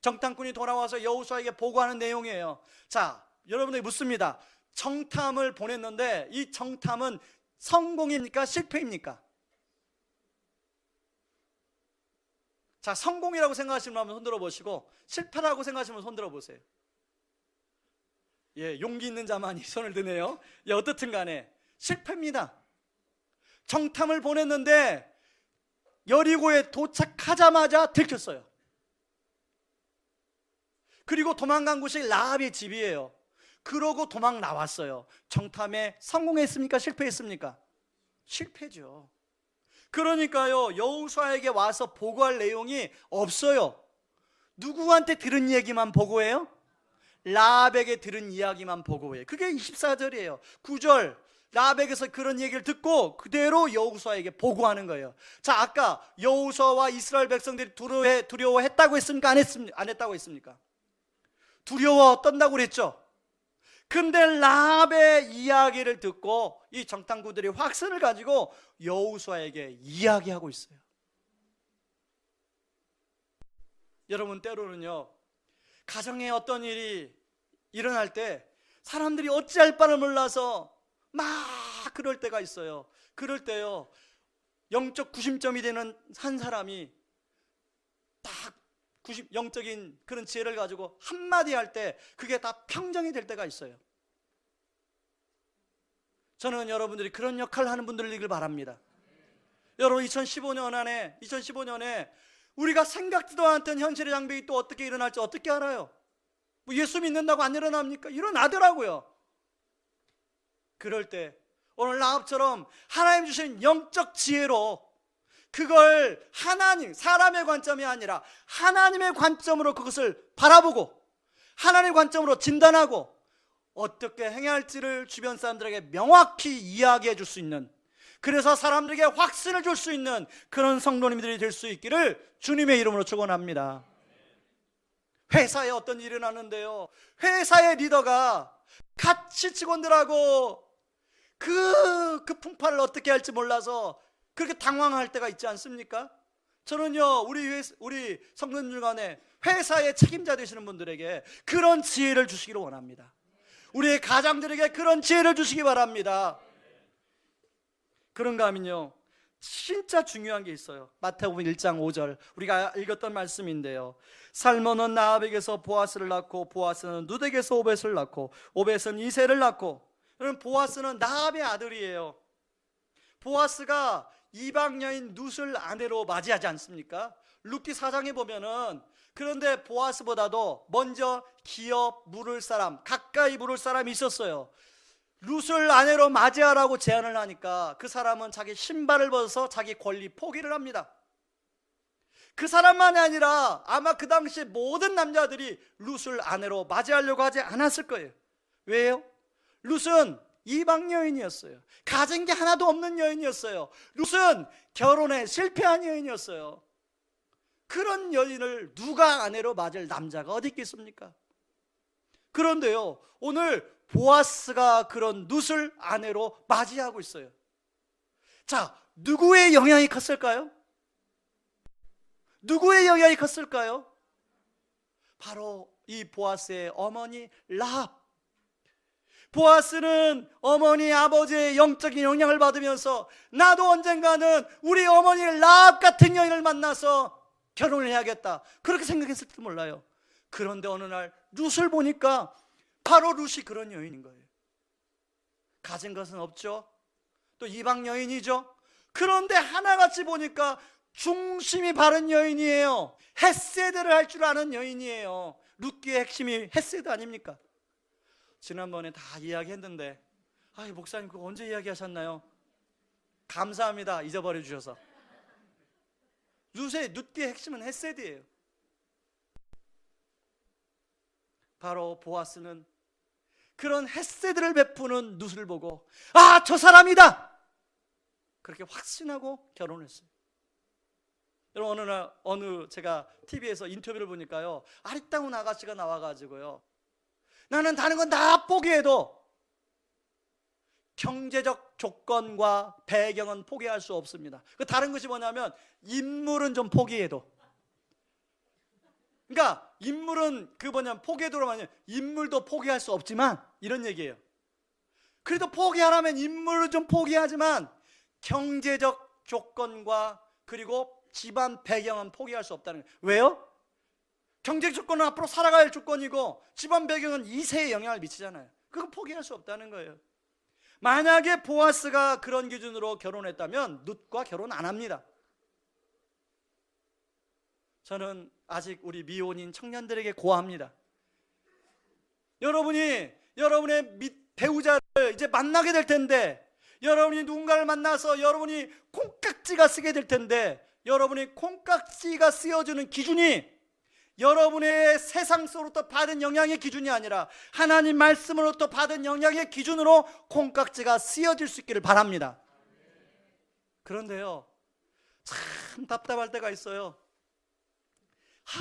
정탐꾼이 돌아와서 여호수아에게 보고하는 내용이에요. 자, 여러분들이 묻습니다. 정탐을 보냈는데 이 정탐은 성공입니까? 실패입니까? 자, 성공이라고 생각하시는 분 한번 손들어 보시고 실패라고 생각하시는 분 손들어 보세요. 예, 용기 있는 자만이 손을 드네요. 예, 어떻든 간에 실패입니다. 정탐을 보냈는데 여리고에 도착하자마자 들켰어요. 그리고 도망간 곳이 라합의 집이에요. 그러고 도망 나왔어요. 정탐에 성공했습니까? 실패했습니까? 실패죠. 그러니까요, 여호수아에게 와서 보고할 내용이 없어요. 누구한테 들은 얘기만 보고해요? 라합에게 들은 이야기만 보고해요. 그게 24절이에요 9절, 라합에게서 그런 얘기를 듣고 그대로 여호수아에게 보고하는 거예요. 자, 아까 여호수아와 이스라엘 백성들이 두려워했다고 했습니까? 안 했다고 했습니까? 두려워 떤다고 그랬죠. 근데 라합의 이야기를 듣고 이 정탐꾼들이 확신을 가지고 여호수아에게 이야기하고 있어요. 여러분, 때로는요, 가정에 어떤 일이 일어날 때 사람들이 어찌할 바를 몰라서 막 그럴 때가 있어요. 그럴 때요, 영적 구심점이 되는 한 사람이 딱 영적인 그런 지혜를 가지고 한마디 할 때 그게 다 평정이 될 때가 있어요. 저는 여러분들이 그런 역할을 하는 분들이길 바랍니다. 여러분, 2015년에 우리가 생각지도 않던 현실의 장벽이 또 어떻게 일어날지 어떻게 알아요? 뭐 예수 믿는다고 안 일어납니까? 일어나더라고요. 그럴 때 오늘 라합처럼 하나님 주신 영적 지혜로 그걸 사람의 관점이 아니라 하나님의 관점으로 그것을 바라보고 하나님의 관점으로 진단하고 어떻게 행해야 할지를 주변 사람들에게 명확히 이야기해 줄 수 있는, 그래서 사람들에게 확신을 줄 수 있는 그런 성도님들이 될 수 있기를 주님의 이름으로 축원합니다. 회사에 어떤 일이 일어나는데요, 회사의 리더가 같이 직원들하고 그 풍파를 어떻게 할지 몰라서 그렇게 당황할 때가 있지 않습니까? 저는요, 우리 성도님들 간에 회사의 책임자 되시는 분들에게 그런 지혜를 주시기를 원합니다. 우리의 가장들에게 그런 지혜를 주시기 바랍니다. 그런가 하면요, 진짜 중요한 게 있어요. 마태복음 1장 5절 우리가 읽었던 말씀인데요, 살몬은 라합에게서 보아스를 낳고 보아스는 룻에게서 오벳을 낳고 오벳은 이새를 낳고. 여러분, 보아스는 라합의 아들이에요. 보아스가 이방 여인 룻을 아내로 맞이하지 않습니까? 룻기 4장에 보면은, 그런데 보아스보다도 먼저 물을 사람, 가까이 물을 사람이 있었어요. 룻을 아내로 맞이하라고 제안을 하니까 그 사람은 자기 신발을 벗어서 자기 권리 포기를 합니다. 그 사람만이 아니라 아마 그 당시 모든 남자들이 룻을 아내로 맞이하려고 하지 않았을 거예요. 왜요? 룻은 이방 여인이었어요. 가진 게 하나도 없는 여인이었어요. 룻은 결혼에 실패한 여인이었어요. 그런 여인을 누가 아내로 맞을 남자가 어디 있겠습니까? 그런데요, 오늘 보아스가 그런 룻을 아내로 맞이하고 있어요. 자, 누구의 영향이 컸을까요? 누구의 영향이 컸을까요? 바로 이 보아스의 어머니 라합. 보아스는 어머니 아버지의 영적인 영향을 받으면서 나도 언젠가는 우리 어머니 라합 같은 여인을 만나서 결혼을 해야겠다, 그렇게 생각했을지도 몰라요. 그런데 어느 날 룻을 보니까 바로 룻이 그런 여인인 거예요. 가진 것은 없죠. 또 이방 여인이죠. 그런데 하나같이 보니까 중심이 바른 여인이에요. 헤세드를 할 줄 아는 여인이에요. 룻기의 핵심이 헤세드 아닙니까? 지난번에 다 이야기했는데, 목사님 그거 언제 이야기하셨나요? 감사합니다, 잊어버려 주셔서. 룻기의 핵심은 헤세드예요. 바로 보아스는 그런 헤세드를 베푸는 룻을 보고 저 사람이다, 그렇게 확신하고 결혼했어요. 여러분, 어느 제가 TV에서 인터뷰를 보니까요, 아리따운 아가씨가 나와가지고요, 나는 다른 건 다 포기해도 경제적 조건과 배경은 포기할 수 없습니다. 그 다른 것이 뭐냐면 인물은 좀 포기해도, 그러니까 인물은 포기해도라면 인물도 포기할 수 없지만, 이런 얘기예요. 그래도 포기하라면 인물을 좀 포기하지만 경제적 조건과 그리고 집안 배경은 포기할 수 없다는 거예요. 왜요? 경제적 조건은 앞으로 살아갈 조건이고 집안 배경은 2세에 영향을 미치잖아요. 그건 포기할 수 없다는 거예요. 만약에 보아스가 그런 기준으로 결혼했다면 룻과 결혼 안 합니다. 저는 아직 우리 미혼인 청년들에게 고합니다. 여러분이 여러분의 배우자를 이제 만나게 될 텐데, 여러분이 누군가를 만나서 여러분이 콩깍지가 쓰게 될 텐데, 여러분이 콩깍지가 쓰여주는 기준이 여러분의 세상으로부터 받은 영향의 기준이 아니라 하나님 말씀으로부터 받은 영향의 기준으로 콩깍지가 쓰여질 수 있기를 바랍니다. 그런데요, 참 답답할 때가 있어요.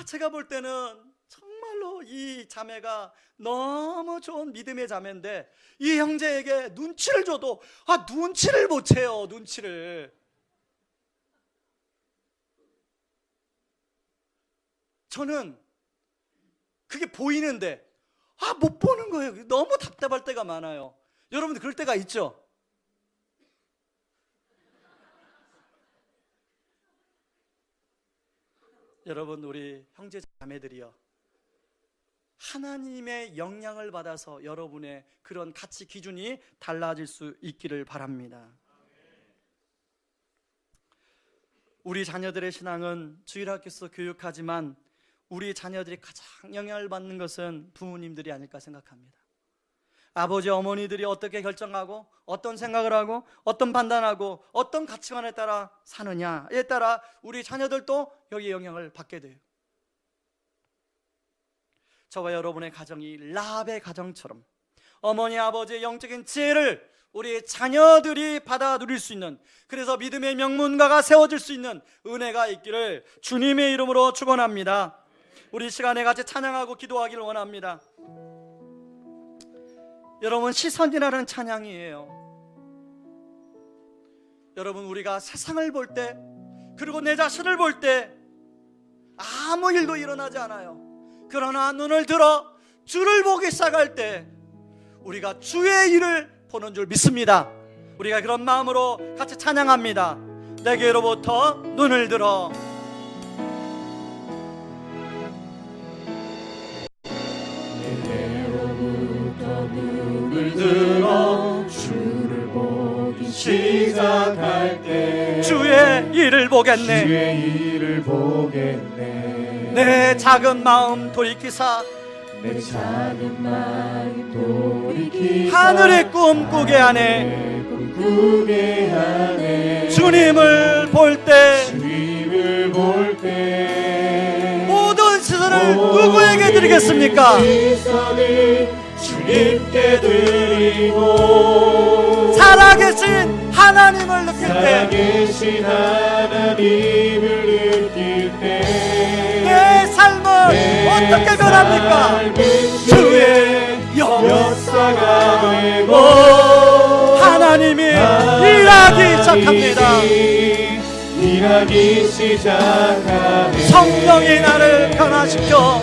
제가 볼 때는 정말로 이 자매가 너무 좋은 믿음의 자매인데 이 형제에게 눈치를 줘도 눈치를 못 채요. 눈치를. 저는 그게 보이는데 못 보는 거예요. 너무 답답할 때가 많아요. 여러분들 그럴 때가 있죠? 여러분, 우리 형제 자매들이요, 하나님의 영향을 받아서 여러분의 그런 가치 기준이 달라질 수 있기를 바랍니다. 우리 자녀들의 신앙은 주일학교에서 교육하지만 우리 자녀들이 가장 영향을 받는 것은 부모님들이 아닐까 생각합니다. 아버지 어머니들이 어떻게 결정하고 어떤 생각을 하고 어떤 판단하고 어떤 가치관에 따라 사느냐에 따라 우리 자녀들도 여기에 영향을 받게 돼요. 저와 여러분의 가정이 라합의 가정처럼 어머니 아버지의 영적인 지혜를 우리 자녀들이 받아 누릴 수 있는, 그래서 믿음의 명문가가 세워질 수 있는 은혜가 있기를 주님의 이름으로 축원합니다. 우리 시간에 같이 찬양하고 기도하기를 원합니다. 여러분, 시선이라는 찬양이에요. 여러분, 우리가 세상을 볼 때, 그리고 내 자신을 볼 때 아무 일도 일어나지 않아요. 그러나 눈을 들어 주를 보기 시작할 때 우리가 주의 일을 보는 줄 믿습니다. 우리가 그런 마음으로 같이 찬양합니다. 내게로부터 눈을 들어, 눈을 들어 주를 보기 시작할 때 주의 일을 보겠네. 주의 일을 보겠네. 내 작은 마음 돌이키사 내 작은 마음 돌이키사 하늘의 꿈 꾸게 하네. 꿈꾸게 하네. 주님을 볼 때 주님을 볼 때 모든 시선을 누구에게 드리겠습니까? 시선을 주님께 드리고 살아계신 하나님을 느낄 때 살아계신 하나님을 느낄 때 내 삶은 어떻게 변합니까? 주의 역사가 되고 하나님이 일하기 시작합니다. 일하기 시작하네. 성령이 나를 변화시켜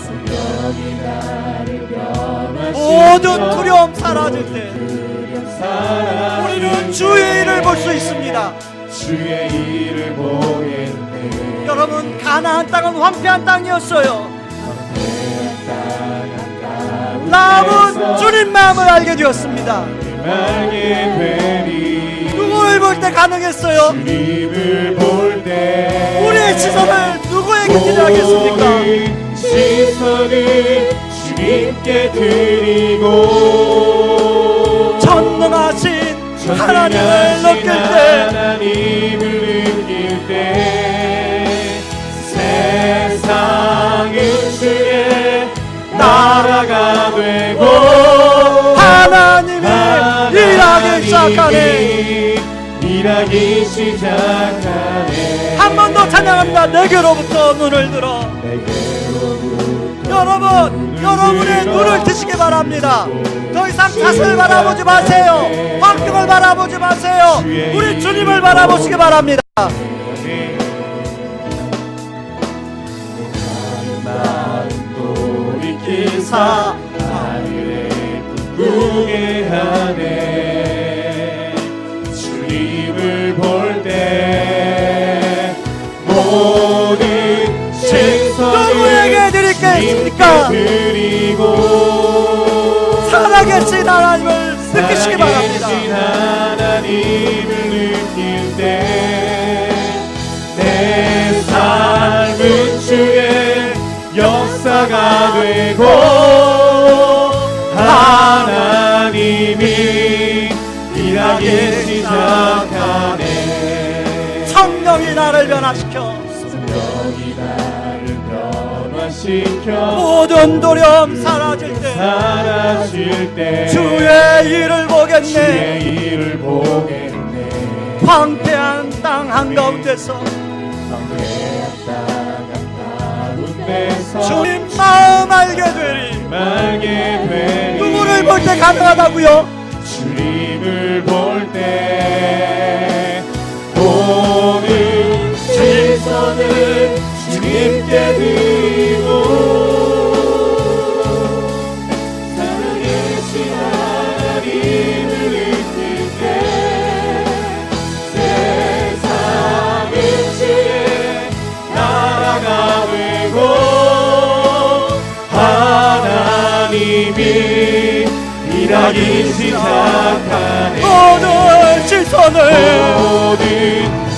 성령이 나를 변화시켜 모든 두려움 사라질 때 사라질 우리는 주의 일을 볼 수 있습니다. 주의 일을 보겠네. 여러분, 가나안 땅은 황폐한 땅이었어요. 라합은 주님 마음을 알게 되었습니다. 알게 되리. 누구를 볼 때 가능했어요? 주님을 볼 때 우리의 시선을 누구에게 드려야겠습니까? 모든 시선을 주님께 드리고 전능하신 하나님을 느낄 때 하나님을 느낄 때 세상은 주의 나라가 되고 하나님이 일하기 시작하네. 일하기 시작하네. 한 번 더 찬양합니다. 내게로부터 눈을 들어. 여러분, 여러분의 눈을 드시기 바랍니다. 더 이상 자신을 바라보지 마세요. 환경을 바라보지 마세요. 우리 주님을 바라보시기 바랍니다. 돌이키사 하늘에 꿈꾸게 하네. 주님을 볼 때 모든 누구에게 드리겠습니까? 드리고 살아계신 하나님을 느끼시기 바랍니다. 하나님을 느낄 때 내 삶은 주의 역사가 되고 하나님이 일하기 시작하네. 성령이 나를 변화시켜 성령이 나를 변화시켜 모든 두려움 사라질 때 사라질 때 주의 일을 보겠네. 주의 일을 보겠네. 황폐한 땅 한가운데서 황폐한 땅 한가운데서 주님 마음 알게 되리. 알게 되리. 누구를 볼 때 가능하다고요? 주님을 볼 때 모든 시선을 주님께 드리고 살아계신 하나님을 느낄 때 세상은 주의 나라가 되고 하나님이 일하기 시작하네. 모든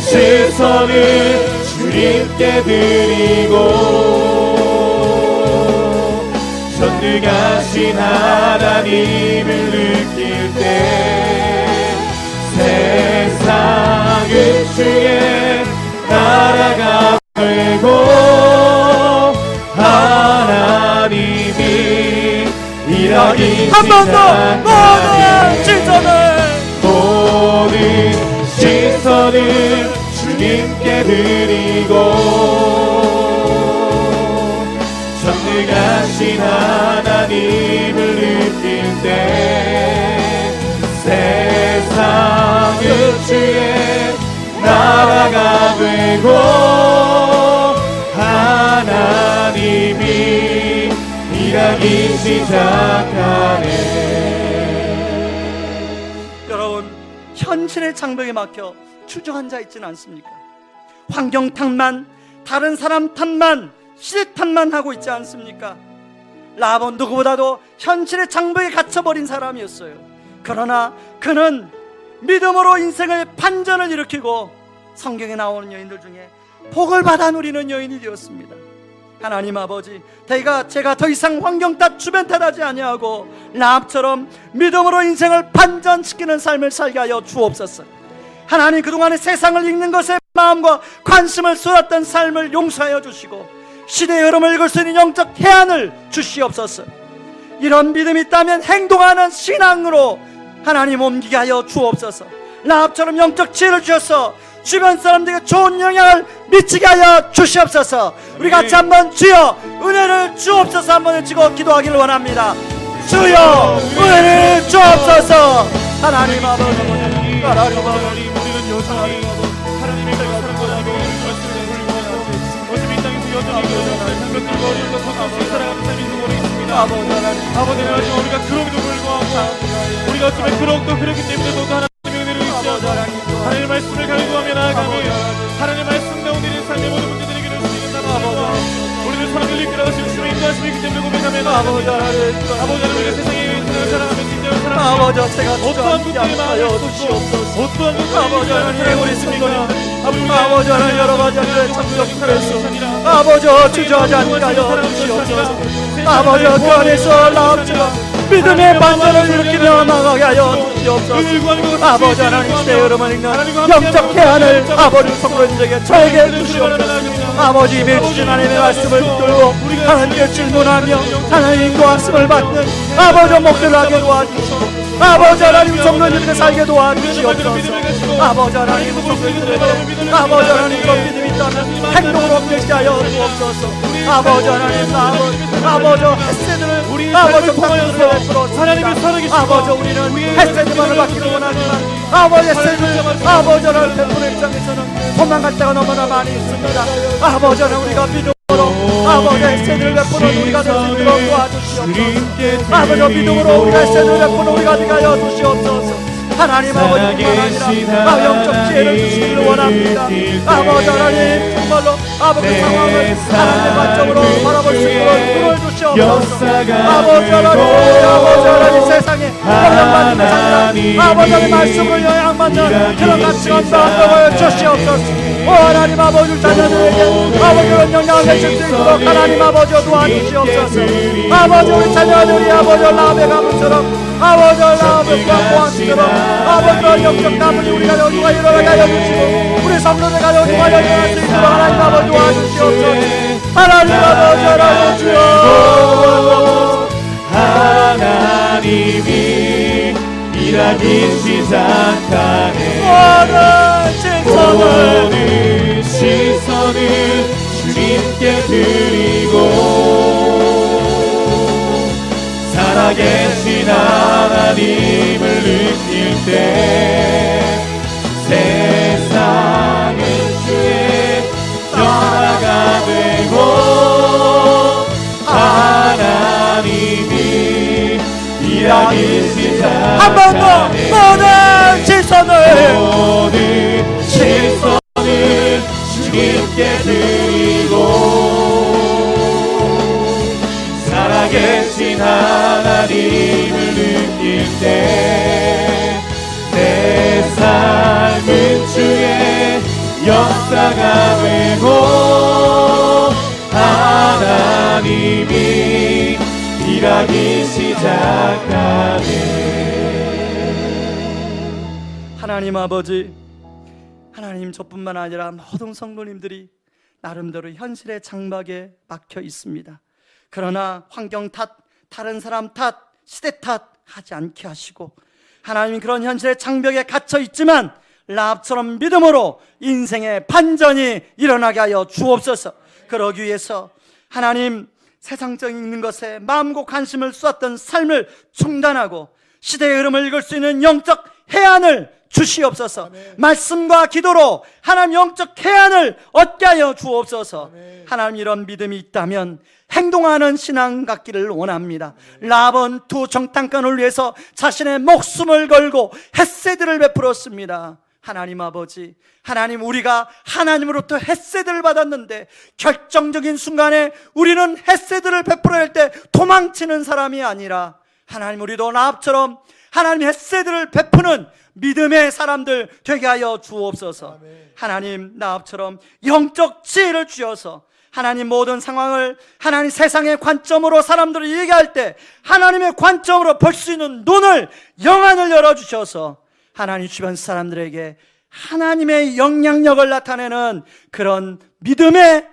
시선을 주님께 드리고 전능하신 하나님을 느낄 때 세상은 주의 나라가 되고 하나님이 일하기 한 번 더 모든 시선을 주님께 드리고 전능하신 하나님을 느낄 때 세상은 주의 나라가 되고 하나님이 일하기 시작하네. 여러분, 현실의 장벽에 막혀 주저앉아 있지는 않습니까? 환경 탓만, 다른 사람 탓만, 시대 탓만 하고 있지 않습니까? 라합은 누구보다도 현실의 장벽에 갇혀버린 사람이었어요. 그러나 그는 믿음으로 인생의 반전을 일으키고 성경에 나오는 여인들 중에 복을 받아 누리는 여인이 되었습니다. 하나님 아버지, 제가 더 이상 환경 탓, 주변 탓하지 아니하고 라합처럼 믿음으로 인생을 반전시키는 삶을 살게 하여 주옵소서. 하나님, 그동안에 세상을 읽는 것에 마음과 관심을 쏟았던 삶을 용서하여 주시고 시대의 흐름을 읽을 수 있는 영적 해안을 주시옵소서. 이런 믿음이 있다면 행동하는 신앙으로 하나님 옮기게 하여 주옵소서. 라합처럼 영적 지혜를 주셔서 주변 사람들에게 좋은 영향을 미치게 하여 주시옵소서. 우리 같이 한번 주여 은혜를 주옵소서 한번 외치고 기도하기를 원합니다. 주여 은혜를 주옵소서. 하나님 아버지, 하나님 아버지, 우리는 여전히 하나님의 사랑과 어차피 이 땅에서 여전히 장벽들과 어려운 것을 살아가는 삶인지 모르겠습니다. 아버지 하나님, 우리가 그럼에도 불구하고 우리가 어쩌면 그렇고 그렇기 때문에도 하나님의 은혜를 의지하고 하나님의 말씀을 갈구하며 나아가며 하나님의 말씀 가운데 있는 삶의 모든 문제들을 해결할 수 있는 나라와 우리를 사랑을 이끌어가시는 주님의 인도하심이 있기 때문에 고백하며 나아갑니다. 아버지 하나님, 우리가 세상의 세상을 살아가며 진정을 살아가며 어떠한 것들이 마음에 쏟고 어떠한 것들이 하나님 우리 승리가 아버지 하나님 여러 가지 하나님의 참석에서 아버지 주저하지 않게 하여 주시옵소서. 아버지 그 안에서 라합처럼 믿음의 반전을 일으키며 나가게 하여 주시옵소서. 아버지 하나님 시대의 흐름을 읽는 영적 해안을 아버지 성도님들에게 저에게 주시옵소서. 아버지 이미 주신 하나님의 말씀을 붙들고 하나님께 질문하며 하나님 도왔음을 받는 아버지 목표를 하게 도와주시고 아버지 하나님 성도님들에게 살게 도와주시옵소서. 아버지 하나님 성도님들에게 아버지 하나님 그런 믿음이 있다면 행동으로 옮기게 하여 주옵소서. 아버지 하나님 아버지 햇새들을 아버지 통하여서 하나님의 사랑이 아버지 우리는 햇새들만을 받기를 원하지만 아버지 햇새들 아버지 하나님 베푸는 입장에서는 도망갈 때가 너무나 많이 있습니다. 아버지 하나님 우리가 믿음으로 아버지 햇새들을 베푸는 우리가 될 수 있도록 도와주시옵소서. 아버지 믿음으로 우리가 햇새들을 베푸는 우리가 되게 하여 주시옵소서. 하나님 아버지뿐만 아니라 영적 지혜를 주시기를 원합니다. 아버지 하나님 정말로 아버지 상황을 하나님의 관점으로 바라볼 수 있도록 눈을 주시옵소서. 아버지 하나님 세상에 영향받는 것이 아니라 아버지 하나님 말씀으로 영향받는 그런 가치관과 안동을 주시옵소서. 오 하나님 아버지 자녀들에게 아버지 그런 영향을 내실 수 있도록 하나님 아버지여 도와주시옵소서. 아버지 우리 자녀들이 아버지 라합의 가문처럼 아버지 라합의 보아스처럼 아버지 영적 가문이 우리가 여기와 일어나게 하여 주시고 우리 성도들과 여기와 일어날 수 있도록 하나님 아버지 도와주시옵소서. 하나님 아버지 하나님 주여 하나님이 일하기 시작하네. 모든 시선을 주님께 드리고 살아계신 하나님을 느낄 때 세상은 주의 나라가 되고 하나님이 일하기 시작하네. 한 번 더 모든 시선을 주님께 드리고 살아계신 하나님을 느낄 때 내 삶은 주의 역사가 되고 하나님이 일하기 시작하네. 하나님 아버지 하나님 저뿐만 아니라 모든 성도님들이 나름대로 현실의 장막에 막혀 있습니다. 그러나 환경 탓, 다른 사람 탓, 시대 탓 하지 않게 하시고 하나님이 그런 현실의 장벽에 갇혀 있지만 라합처럼 믿음으로 인생의 반전이 일어나게 하여 주옵소서. 그러기 위해서 하나님 세상적인 것에 마음과 관심을 쏟았던 삶을 중단하고 시대의 흐름을 읽을 수 있는 영적 해안을 주시옵소서. 아멘. 말씀과 기도로 하나님 영적 해안을 얻게 하여 주옵소서. 아멘. 하나님 이런 믿음이 있다면 행동하는 신앙 갖기를 원합니다. 라합은 두 정탐꾼을 위해서 자신의 목숨을 걸고 햇새들을 베풀었습니다. 하나님 아버지, 하나님 우리가 하나님으로부터 햇새들을 받았는데 결정적인 순간에 우리는 햇새들을 베풀어야 할 때 도망치는 사람이 아니라 하나님 우리도 라합처럼 하나님 햇새들을 베푸는 믿음의 사람들 되게 하여 주옵소서. 아멘. 하나님 라합처럼 영적 지혜를 주셔서 하나님 모든 상황을 하나님 세상의 관점으로 사람들을 얘기할 때 하나님의 관점으로 볼 수 있는 눈을 영안을 열어주셔서 하나님 주변 사람들에게 하나님의 영향력을 나타내는 그런 믿음의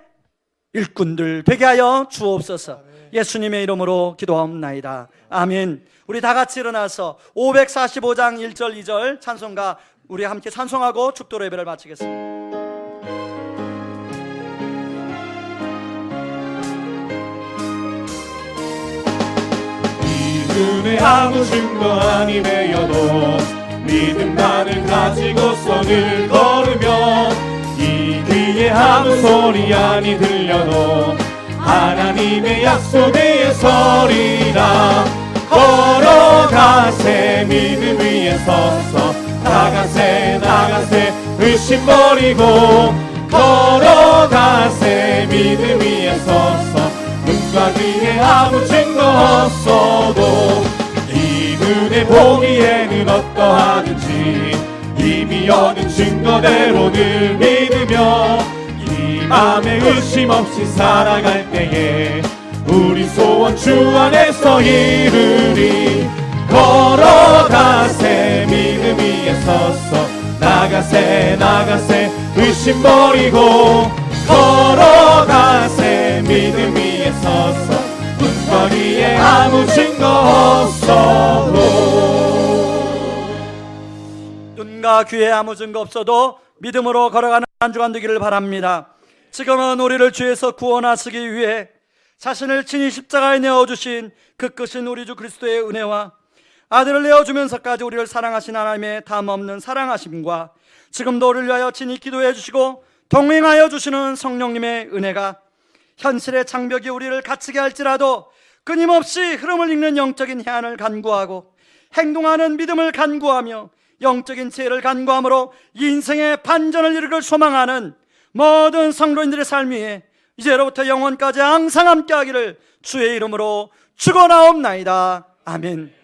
일꾼들 되게 하여 주옵소서. 예수님의 이름으로 기도하옵나이다. 아멘. 우리 다 같이 일어나서 545장 1절 2절 찬송가 우리 함께 찬송하고 축도 예배를 마치겠습니다. 눈에 아무 증거 아니 되어도 믿음만을 가지고 선을 걸으면 이 귀에 아무 소리 아니 들려도 하나님의 약속에 서리라. 걸어가세 믿음 위에 서서 나가세 나가세 의심 버리고 걸어가세 믿음 위에 서서 눈과 귀에 아무 증거 없어도 이 눈에 보기에는 어떠하든지 이미 얻은 증거대로 늘 믿으며 이 맘에 의심 없이 살아갈 때에 우리 소원 주 안에서 이루리. 걸어가세 믿음 위에 서서 나가세 나가세 의심 버리고 걸어가세 믿음 위에 서서 눈과 귀에 아무 증거 없어도 눈과 귀에 아무 증거 없어도 믿음으로 걸어가는 한 주간 되기를 바랍니다. 지금은 우리를 죄에서 구원하시기 위해 자신을 친히 십자가에 내어주신 그 크신 우리 주 그리스도의 은혜와 아들을 내어주면서까지 우리를 사랑하신 하나님의 담없는 사랑하심과 지금도 우리를 위하여 친히 기도해 주시고 동행하여 주시는 성령님의 은혜가 현실의 장벽이 우리를 갇히게 할지라도 끊임없이 흐름을 읽는 영적인 해안을 간구하고 행동하는 믿음을 간구하며 영적인 지혜를 간구함으로 인생의 반전을 이루길 소망하는 모든 성도인들의 삶 위에 이제로부터 영원까지 항상 함께하기를 주의 이름으로 축원하옵나이다. 아멘.